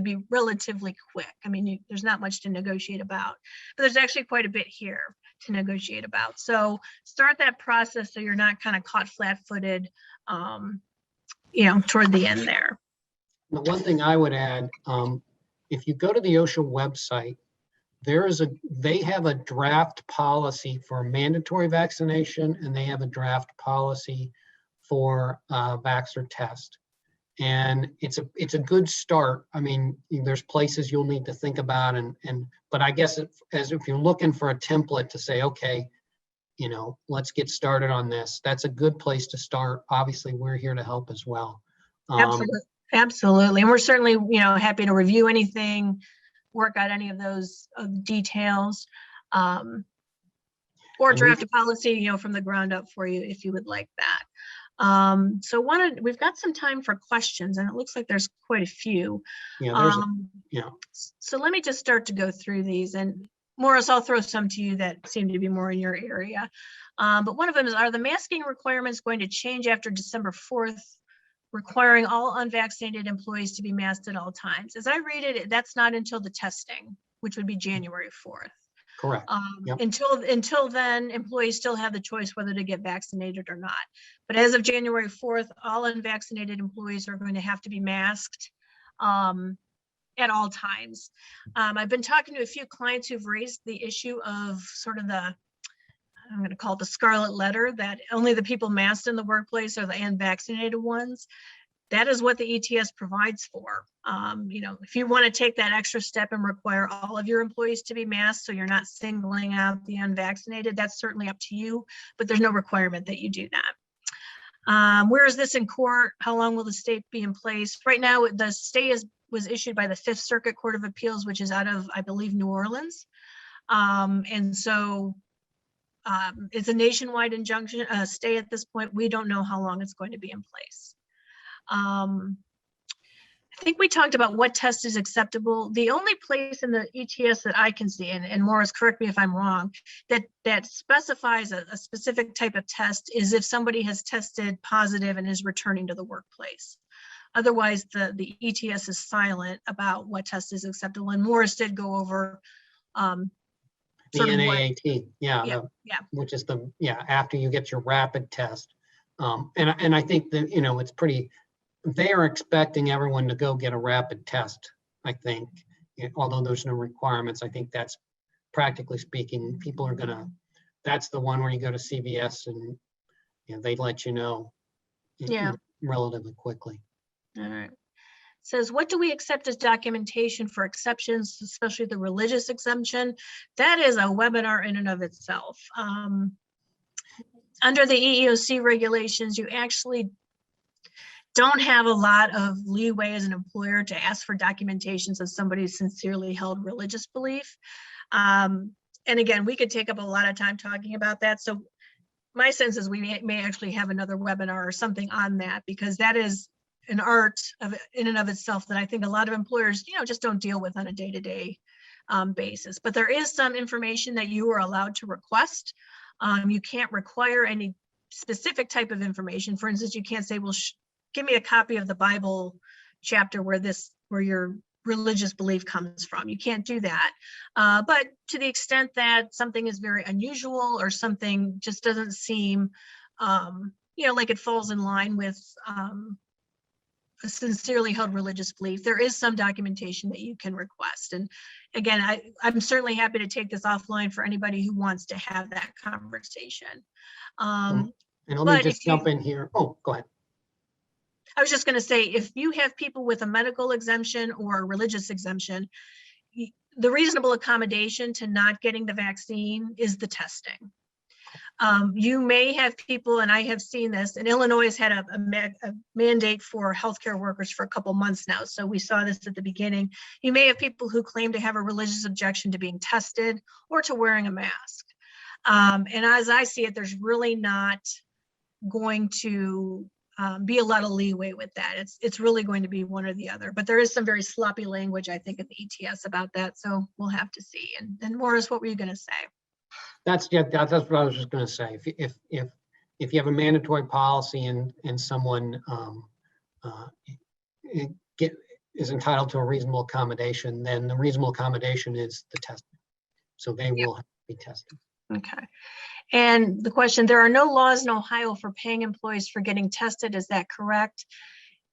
be relatively quick. I mean, there's not much to negotiate about, but there's actually quite a bit here to negotiate about. So start that process so you're not kind of caught flat-footed, you know, toward the end there. The one thing I would add, if you go to the OSHA website, they have a draft policy for mandatory vaccination, and they have a draft policy for vax or test. And it's a good start. I mean, there's places you'll need to think about, but I guess if you're looking for a template to say, okay, you know, let's get started on this, that's a good place to start. Obviously, we're here to help as well. Absolutely. And we're certainly, you know, happy to review anything, work out any of those details, or draft a policy, you know, from the ground up for you if you would like that. So we've got some time for questions, and it looks like there's quite a few. Yeah, So let me just start to go through these, and Morris, I'll throw some to you that seem to be more in your area. But one of them is, are the masking requirements going to change after December 4th? Requiring all unvaccinated employees to be masked at all times. As I read it, that's not until the testing, which would be January 4th. Correct. Yep. Until then, employees still have the choice whether to get vaccinated or not. But as of January 4th, all unvaccinated employees are going to have to be masked at all times. I've been talking to a few clients who've raised the issue of sort of I'm going to call it the scarlet letter, that only the people masked in the workplace are the unvaccinated ones. That is what the ETS provides for. You know, if you want to take that extra step and require all of your employees to be masked, so you're not singling out the unvaccinated, that's certainly up to you, but there's no requirement that you do that. Where is this in court? How long will the stay be in place? Right now, the stay was issued by the Fifth Circuit Court of Appeals, which is out of, I believe, New Orleans. And so it's a nationwide injunction stay at this point. We don't know how long it's going to be in place. I think we talked about what test is acceptable. The only place in the ETS that I can see, and Morris, correct me if I'm wrong, that specifies a specific type of test is if somebody has tested positive and is returning to the workplace. Otherwise, the ETS is silent about what test is acceptable. And Morris did go over the NAAT, yeah, which is after you get your rapid test, and I think that, you know, it's pretty. They are expecting everyone to go get a rapid test. I think, although there's no requirements, I think that's practically speaking, people are gonna. That's the one where you go to CVS and they let you know, relatively quickly. All right. Says, what do we accept as documentation for exceptions, especially the religious exemption? That is a webinar in and of itself. Under the EEOC regulations, you actually don't have a lot of leeway as an employer to ask for documentations of somebody's sincerely held religious belief. And again, we could take up a lot of time talking about that. So my sense is we may actually have another webinar or something on that, because that is an art in and of itself that I think a lot of employers, just don't deal with on a day-to-day basis. But there is some information that you are allowed to request. You can't require any specific type of information. For instance, you can't say, well, give me a copy of the Bible chapter where your religious belief comes from. You can't do that. But to the extent that something is very unusual or something just doesn't seem, like it falls in line with a sincerely held religious belief, there is some documentation that you can request. And again, I'm certainly happy to take this offline for anybody who wants to have that conversation. And let me just jump in here. Oh, go ahead. I was just going to say, if you have people with a medical exemption or a religious exemption, the reasonable accommodation to not getting the vaccine is the testing. You may have people, and I have seen this, and Illinois has had a mandate for healthcare workers for a couple months now. So we saw this at the beginning. You may have people who claim to have a religious objection to being tested or to wearing a mask. And as I see it, there's really not going to be a lot of leeway with that. It's really going to be one or the other, but there is some very sloppy language, I think, in the ETS about that. So we'll have to see. And Morris, what were you going to say? That's what I was just going to say. If you have a mandatory policy and someone is entitled to a reasonable accommodation, then the reasonable accommodation is the testing. So they will have to be tested. Okay. And the question, there are no laws in Ohio for paying employees for getting tested. Is that correct?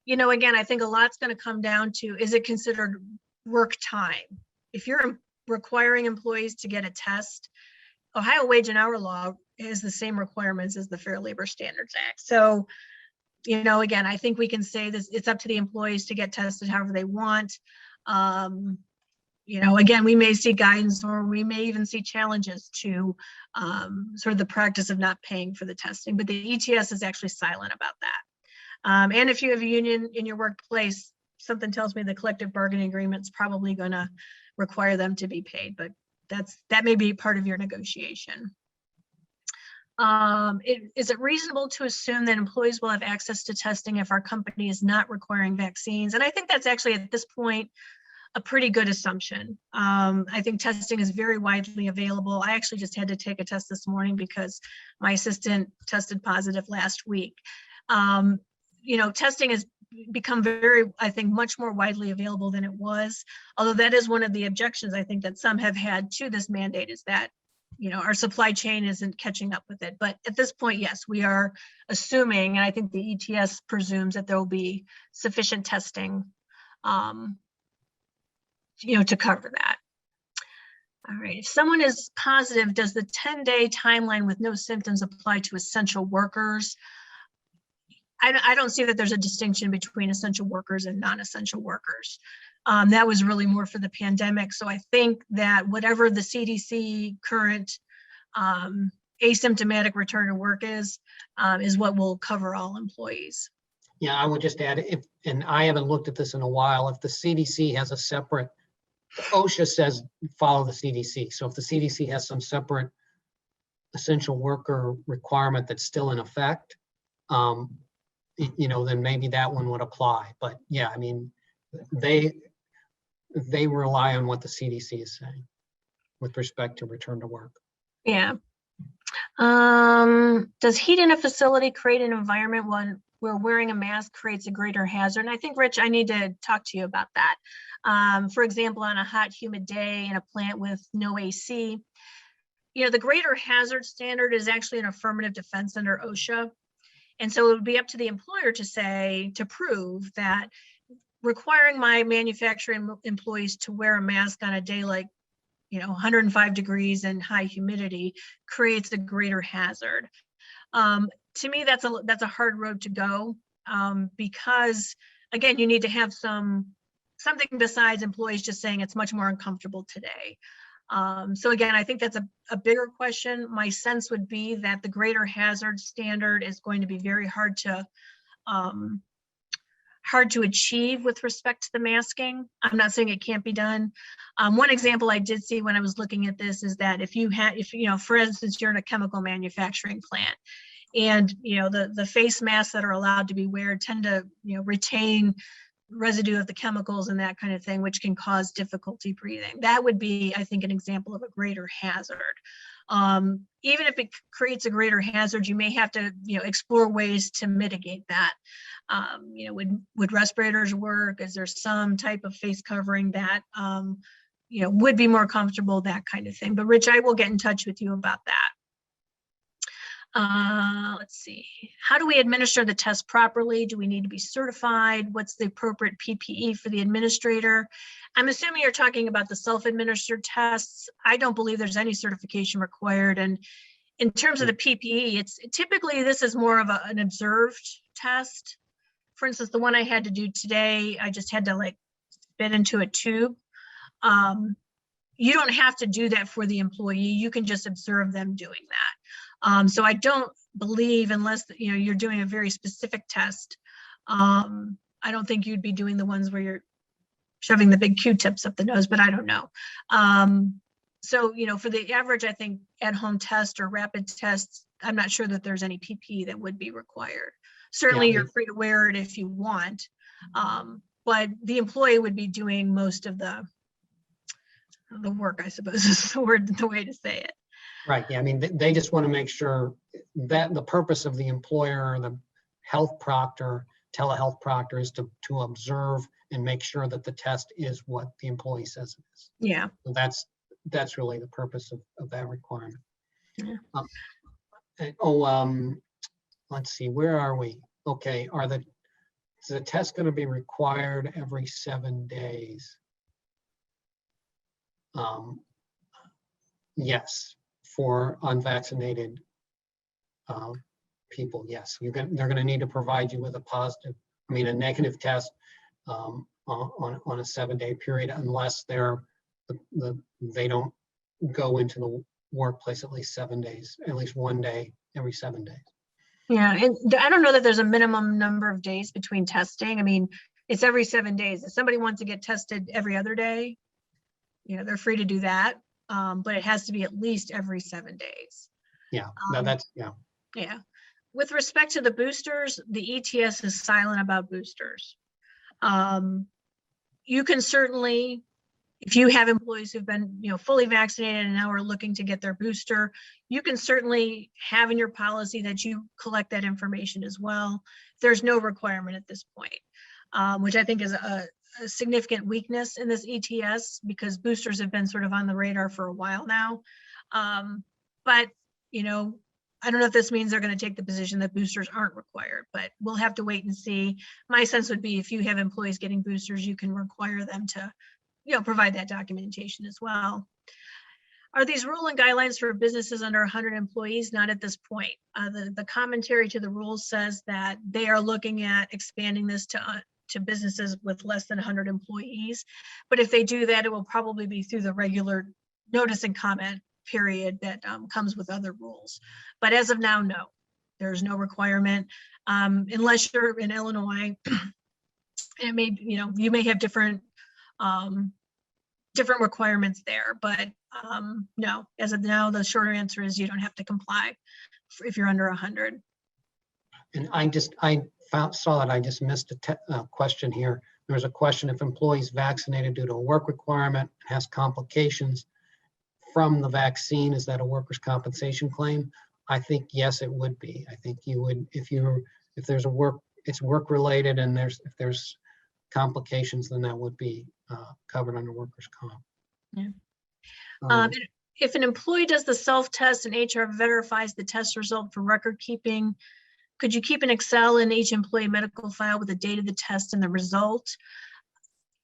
Again, I think a lot's going to come down to, is it considered work time? If you're requiring employees to get a test, Ohio wage and hour law has the same requirements as the Fair Labor Standards Act. So, again, I think we can say this, it's up to the employees to get tested however they want. Again, we may see guidance, or we may even see challenges to sort of the practice of not paying for the testing, but the ETS is actually silent about that. And if you have a union in your workplace, something tells me the collective bargaining agreement is probably going to require them to be paid, but that may be part of your negotiation. Is it reasonable to assume that employees will have access to testing if our company is not requiring vaccines? And I think that's actually at this point a pretty good assumption. I think testing is very widely available. I actually just had to take a test this morning because my assistant tested positive last week. Testing has become I think, much more widely available than it was. Although that is one of the objections I think that some have had to this mandate, is that, our supply chain isn't catching up with it. But at this point, yes, we are assuming, and I think the ETS presumes, that there will be sufficient testing to cover that. All right, if someone is positive, does the 10-day timeline with no symptoms apply to essential workers? I don't see that there's a distinction between essential workers and non-essential workers. That was really more for the pandemic. So I think that whatever the CDC current asymptomatic return to work is what will cover all employees. Yeah, I would just add, and I haven't looked at this in a while, if the CDC has a separate, OSHA says follow the CDC. So if the CDC has some separate essential worker requirement that's still in effect, then maybe that one would apply. But yeah, I mean, they rely on what the CDC is saying with respect to return to work. Yeah. Does heat in a facility create an environment where wearing a mask creates a greater hazard? And I think, Rich, I need to talk to you about that. For example, on a hot, humid day in a plant with no AC, the greater hazard standard is actually an affirmative defense under OSHA. And so it would be up to the employer to prove that requiring my manufacturing employees to wear a mask on a day like 105 degrees and high humidity creates a greater hazard. To me, that's a hard road to go, because again, you need to have something besides employees just saying it's much more uncomfortable today. So again, I think that's a bigger question. My sense would be that the greater hazard standard is going to be very hard to hard to achieve with respect to the masking. I'm not saying it can't be done. One example I did see when I was looking at this is that if you, for instance, you're in a chemical manufacturing plant, and the face masks that are allowed to be wear tend to retain residue of the chemicals and that kind of thing, which can cause difficulty breathing. That would be, I think, an example of a greater hazard. Even if it creates a greater hazard, you may have to explore ways to mitigate that. Would respirators work? Is there some type of face covering that would be more comfortable, that kind of thing. But Rich, I will get in touch with you about that. Let's see. How do we administer the test properly? Do we need to be certified? What's the appropriate PPE for the administrator? I'm assuming you're talking about the self-administered tests. I don't believe there's any certification required. And in terms of the PPE, it's typically, this is more of an observed test. For instance, the one I had to do today, I just had to spit into a tube. You don't have to do that for the employee. You can just observe them doing that. So I don't believe, unless you're doing a very specific test, I don't think you'd be doing the ones where you're shoving the big Q-tips up the nose, but I don't know. So, for the average, I think at-home test or rapid tests, I'm not sure that there's any PPE that would be required. Certainly, you're free to wear it if you want, but the employee would be doing most of the work, I suppose, is the way to say it. Right. Yeah. I mean, they just want to make sure that the purpose of the employer or the health proctor, telehealth proctor, is to observe and make sure that the test is what the employee says it is. Yeah. So that's really the purpose of that requirement. Yeah. Let's see, where are we? Okay. Is the test going to be required every 7 days? Yes. For unvaccinated people, yes, they're going to need to provide you with a negative test on a 7-day period, unless they don't go into the workplace at least 7 days, at least 1 day every 7 days. Yeah, and I don't know that there's a minimum number of days between testing. I mean, it's every 7 days. If somebody wants to get tested every other day, they're free to do that. But it has to be at least every 7 days. Yeah, Yeah. With respect to the boosters, the ETS is silent about boosters. You can certainly, if you have employees who've been, fully vaccinated and now are looking to get their booster, you can certainly have in your policy that you collect that information as well. There's no requirement at this point, which I think is a significant weakness in this ETS, because boosters have been sort of on the radar for a while now. But, I don't know if this means they're going to take the position that boosters aren't required, but we'll have to wait and see. My sense would be, if you have employees getting boosters, you can require them to, provide that documentation as well. Are these rule and guidelines for businesses under 100 employees? Not at this point. The commentary to the rules says that they are looking at expanding this to businesses with less than 100 employees. But if they do that, it will probably be through the regular notice and comment period that comes with other rules. But as of now, no, there's no requirement, unless you're in Illinois. It may, you may have different requirements there, but no, as of now, the shorter answer is you don't have to comply if you're under 100. And I saw that I just missed a question here. There's a question: if employees vaccinated due to a work requirement has complications from the vaccine, is that a workers' compensation claim? I think yes, it would be. I think you would, if there's it's work related, and if there's complications, then that would be covered under workers' comp. Yeah. If an employee does the self-test and HR verifies the test result for record keeping, could you keep an Excel in each employee medical file with the date of the test and the result?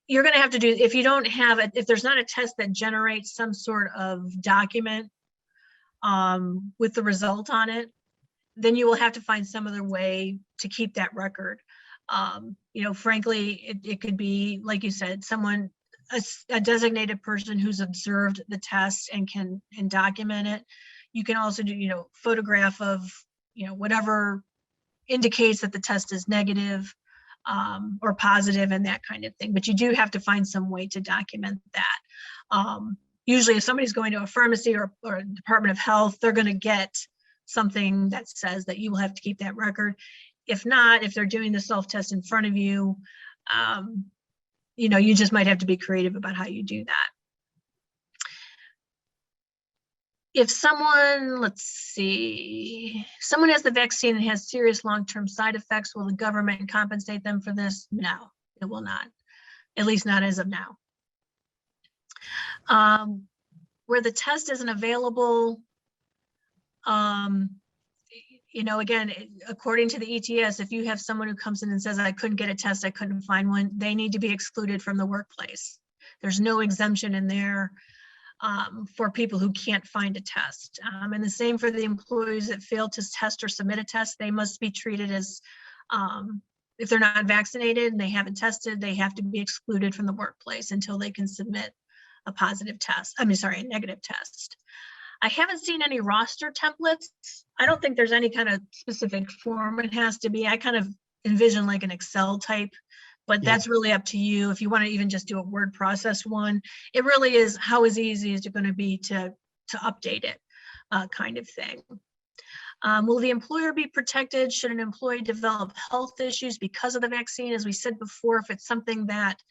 You're going to have to do, if you don't have it, if there's not a test that generates some sort of document with the result on it, then you will have to find some other way to keep that record. Frankly, it could be, like you said, a designated person who's observed the test and can document it. You can also do, photograph of, whatever indicates that the test is negative. or positive and that kind of thing. But you do have to find some way to document that. Usually if somebody's going to a pharmacy or a Department of Health, they're going to get something that says that you will have to keep that record. If not, if they're doing the self-test in front of you, you know, you just might have to be creative about how you do that. If someone, let's see, someone has the vaccine and has serious long-term side effects, will the government compensate them for this? No, it will not, at least not as of now. Where the test isn't available, you know, again, according to the ETS, if you have someone who comes in and says, I couldn't get a test, I couldn't find one, they need to be excluded from the workplace. There's no exemption in there for people who can't find a test. And the same for the employees that fail to test or submit a test, they must be treated as, if they're not vaccinated and they haven't tested, they have to be excluded from the workplace until they can submit a positive test. I mean, sorry, a negative test. I haven't seen any roster templates. I don't think there's any kind of specific form it has to be. I kind of envision like an Excel type, but that's really up to you. If you want to even just do a word process one, it really is how easy is it going to be to update it kind of thing. Will the employer be protected should an employee develop health issues because of the vaccine? As we said before, if it's something that,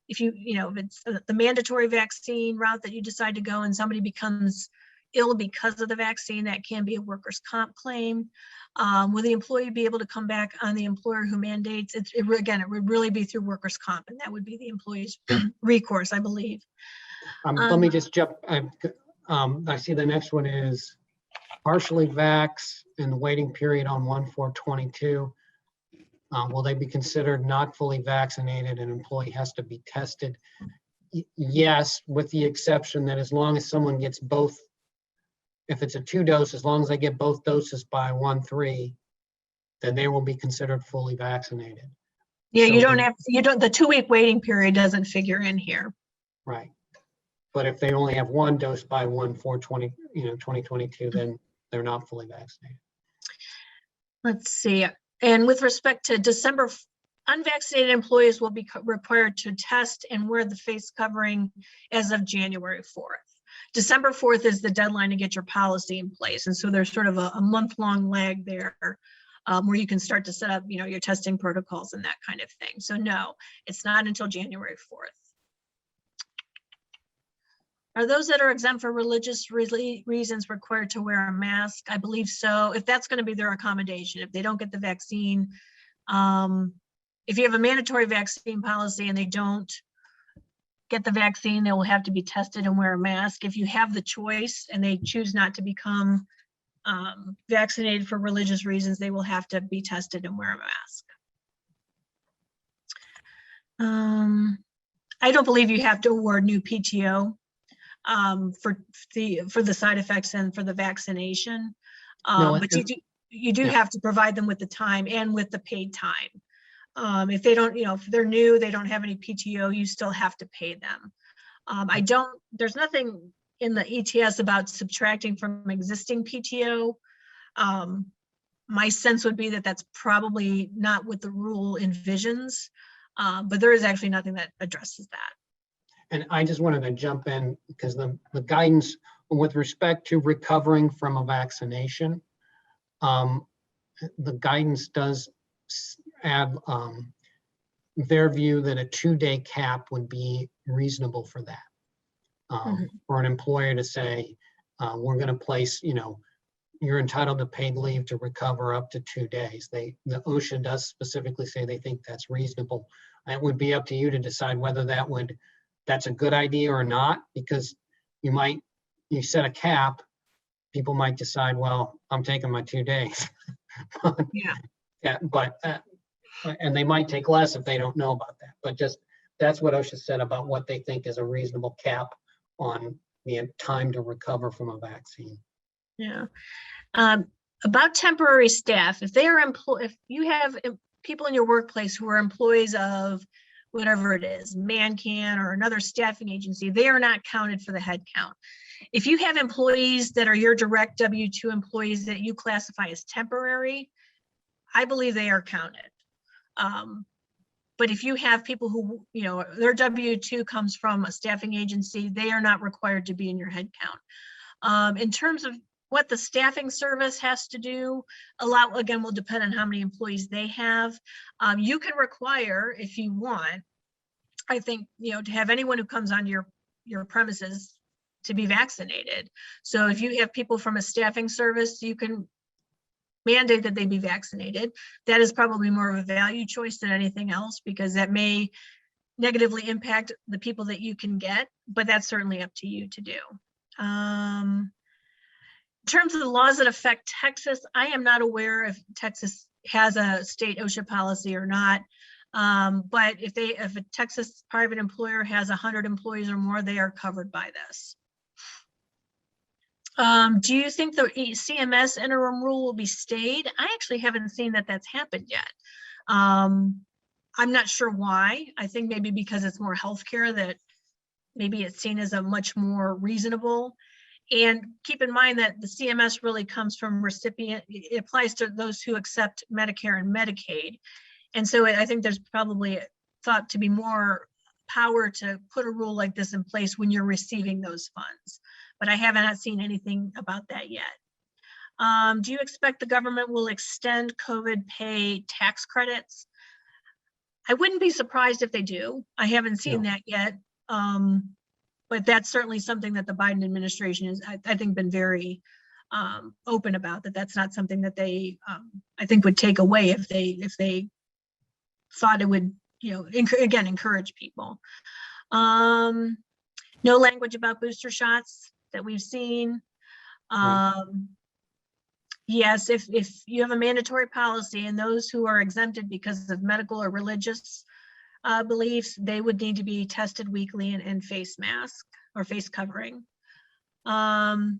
if it's the mandatory vaccine route that you decide to go and somebody becomes ill because of the vaccine, that can be a workers' comp claim. Will the employee be able to come back on the employer who mandates? Again, it would really be through workers' comp, and that would be the employee's recourse, I believe. Let me just jump. I see the next one is partially vax in the waiting period on 1/4/22. Will they be considered not fully vaccinated? An employee has to be tested. Yes, with the exception that as long as someone gets both, if it's a 2-dose, as long as they get both doses by 1/3, then they will be considered fully vaccinated. Yeah, So the 2-week waiting period doesn't figure in here. Right. But if they only have 1 dose by 1/4/2022, then they're not fully vaccinated. Let's see. And with respect to December, unvaccinated employees will be required to test and wear the face covering as of January 4th. December 4th is the deadline to get your policy in place. And so there's sort of a month-long lag there where you can start to set up, your testing protocols and that kind of thing. So no, it's not until January 4th. Are those that are exempt for religious reasons required to wear a mask? I believe so. If that's going to be their accommodation, if they don't get the vaccine, if you have a mandatory vaccine policy and they don't get the vaccine, they will have to be tested and wear a mask. If you have the choice and they choose not to become vaccinated for religious reasons, they will have to be tested and wear a mask. I don't believe you have to award new PTO for the side effects and for the vaccination, but you do have to provide them with the time and with the paid time. If they don't, if they're new, they don't have any PTO, you still have to pay them. There's nothing in the ETS about subtracting from existing PTO. My sense would be that that's probably not what the rule envisions, but there is actually nothing that addresses that. And I just wanted to jump in because the guidance with respect to recovering from a vaccination, the guidance does add their view that a 2-day cap would be reasonable for that. For an employer to say, we're going to place, you're entitled to paid leave to recover up to 2 days. The OSHA does specifically say they think that's reasonable. It would be up to you to decide whether that's a good idea or not, because you set a cap, people might decide, well, I'm taking my 2 days. And they might take less if they don't know about that. But that's what OSHA said about what they think is a reasonable cap on the time to recover from a vaccine. Yeah. About temporary staff, if you have people in your workplace who are employees of whatever it is, ManCan or another staffing agency, they are not counted for the head count. If you have employees that are your direct W-2 employees that you classify as temporary, I believe they are counted. But if you have people who, you know, their W-2 comes from a staffing agency, they are not required to be in your head count. In terms of what the staffing service has to do, again, will depend on how many employees they have. You can require, if you want, I think, you know, to have anyone who comes onto your premises to be vaccinated. So if you have people from a staffing service, you can mandate that they be vaccinated. That is probably more of a value choice than anything else, because that may negatively impact the people that you can get, but that's certainly up to you to do. In terms of the laws that affect Texas, I am not aware if Texas has a state OSHA policy or not. But if a Texas private employer has 100 employees or more, they are covered by this. Do you think the CMS interim rule will be stayed? I actually haven't seen that that's happened yet. I'm not sure why. I think maybe because it's more healthcare, that maybe it's seen as a much more reasonable. And keep in mind that the CMS really comes from recipient. It applies to those who accept Medicare and Medicaid. And so I think there's probably thought to be more power to put a rule like this in place when you're receiving those funds. But I haven't seen anything about that yet. Do you expect the government will extend COVID pay tax credits? I wouldn't be surprised if they do. I haven't seen that yet. But that's certainly something that the Biden administration has, I think, been very open about, that that's not something that they, I think, would take away if they thought it would, you know, again, encourage people. No language about booster shots that we've seen. Yes, if you have a mandatory policy and those who are exempted because of medical or religious beliefs, they would need to be tested weekly and face mask or face covering. You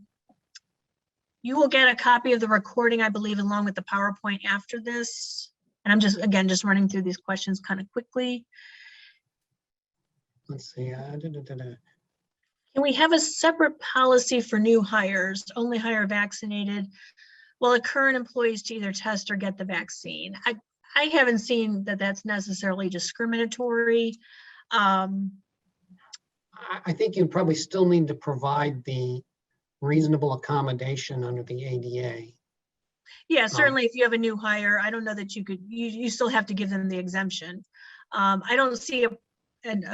will get a copy of the recording, I believe, along with the PowerPoint after this. And I'm just running through these questions kind of quickly. Let's see. Can we have a separate policy for new hires, only hire vaccinated, while current employees to either test or get the vaccine? I haven't seen that that's necessarily discriminatory. I think you probably still need to provide the reasonable accommodation under the ADA. Yeah, certainly if you have a new hire, I don't know that you could, you still have to give them the exemption. I don't see a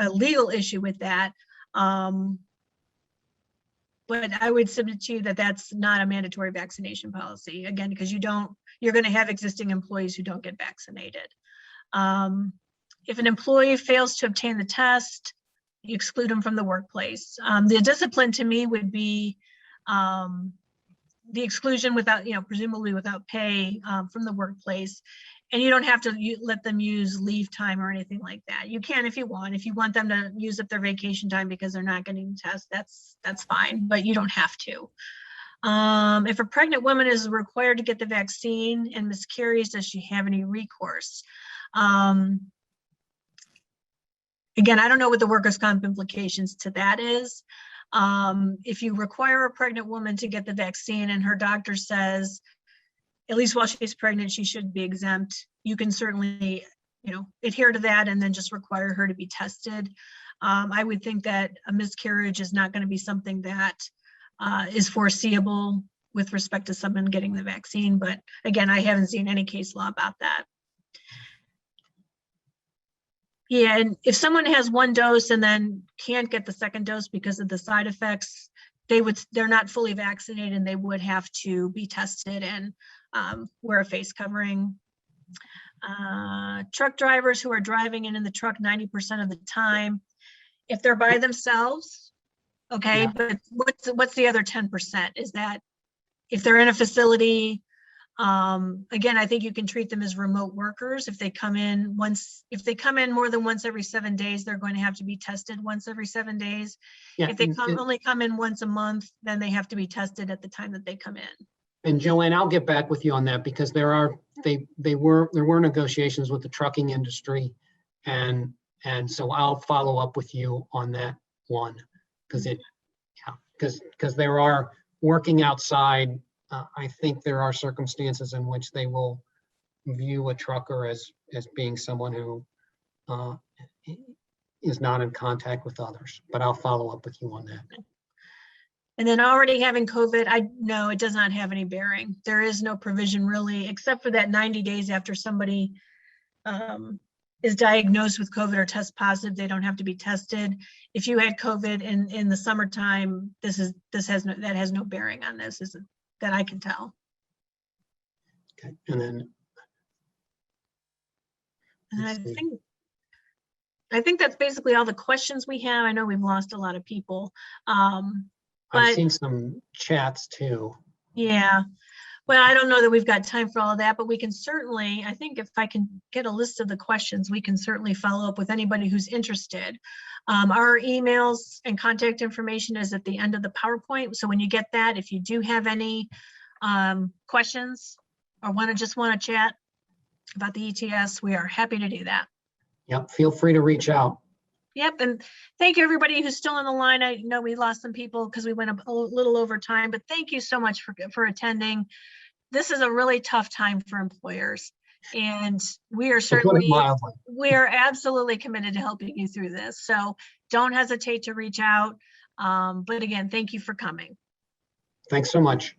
legal issue with that. But I would submit to you that that's not a mandatory vaccination policy, again, because you're going to have existing employees who don't get vaccinated. If an employee fails to obtain the test, you exclude them from the workplace. The discipline to me would be the exclusion without, presumably without pay from the workplace. And you don't have to let them use leave time or anything like that. You can if you want. If you want them to use up their vacation time because they're not getting the test, that's fine, but you don't have to. If a pregnant woman is required to get the vaccine and miscarries, does she have any recourse? Again, I don't know what the workers' comp implications to that is. If you require a pregnant woman to get the vaccine and her doctor says, at least while she's pregnant, she should be exempt, you can certainly, adhere to that and then just require her to be tested. I would think that a miscarriage is not going to be something that is foreseeable with respect to someone getting the vaccine. But again, I haven't seen any case law about that. Yeah, and if someone has one dose and then can't get the second dose because of the side effects, they're not fully vaccinated and they would have to be tested and wear a face covering. Truck drivers who are driving in the truck 90% of the time, if they're by themselves, okay, yeah. But what's the other 10%? Is that if they're in a facility, again, I think you can treat them as remote workers. If they come in more than once every 7 days, they're going to have to be tested once every 7 dathere. Yeah, if they only come in once a month, then they have to be tested at the time that they come in. And Joanne, I'll get back with you on that because there were negotiations with the trucking industry, and so I'll follow up with you on that one because there are working outside. I think there are circumstances in which they will view a trucker as being someone who is not in contact with others, but I'll follow up with you on that. And then already having COVID, no, it does not have any bearing. There is no provision really, except for that 90 days after somebody is diagnosed with COVID or test positive, they don't have to be tested. If you had COVID in the summertime, that has no bearing on this, that I can tell. Okay, and then And let's see. I think that's basically all the questions we have. I know we've lost a lot of people. I've But seen some chats too. yeah, well, I don't know that we've got time for all of that, but we can certainly, I think if I can get a list of the questions, we can certainly follow up with anybody who's interested. Our emails and contact information is at the end of the PowerPoint. So when you get that, if you do have any questions or just want to chat about the ETS, we are happy to do that. Yep, feel free to reach out. Yep, and thank you everybody who's still on the line. I know we lost some people because we went a little over time, but thank you so much for attending. This is a really tough time for employers, and we are we are absolutely committed to helping you through this. So don't hesitate to reach out. But again, thank you for coming. Thanks so much.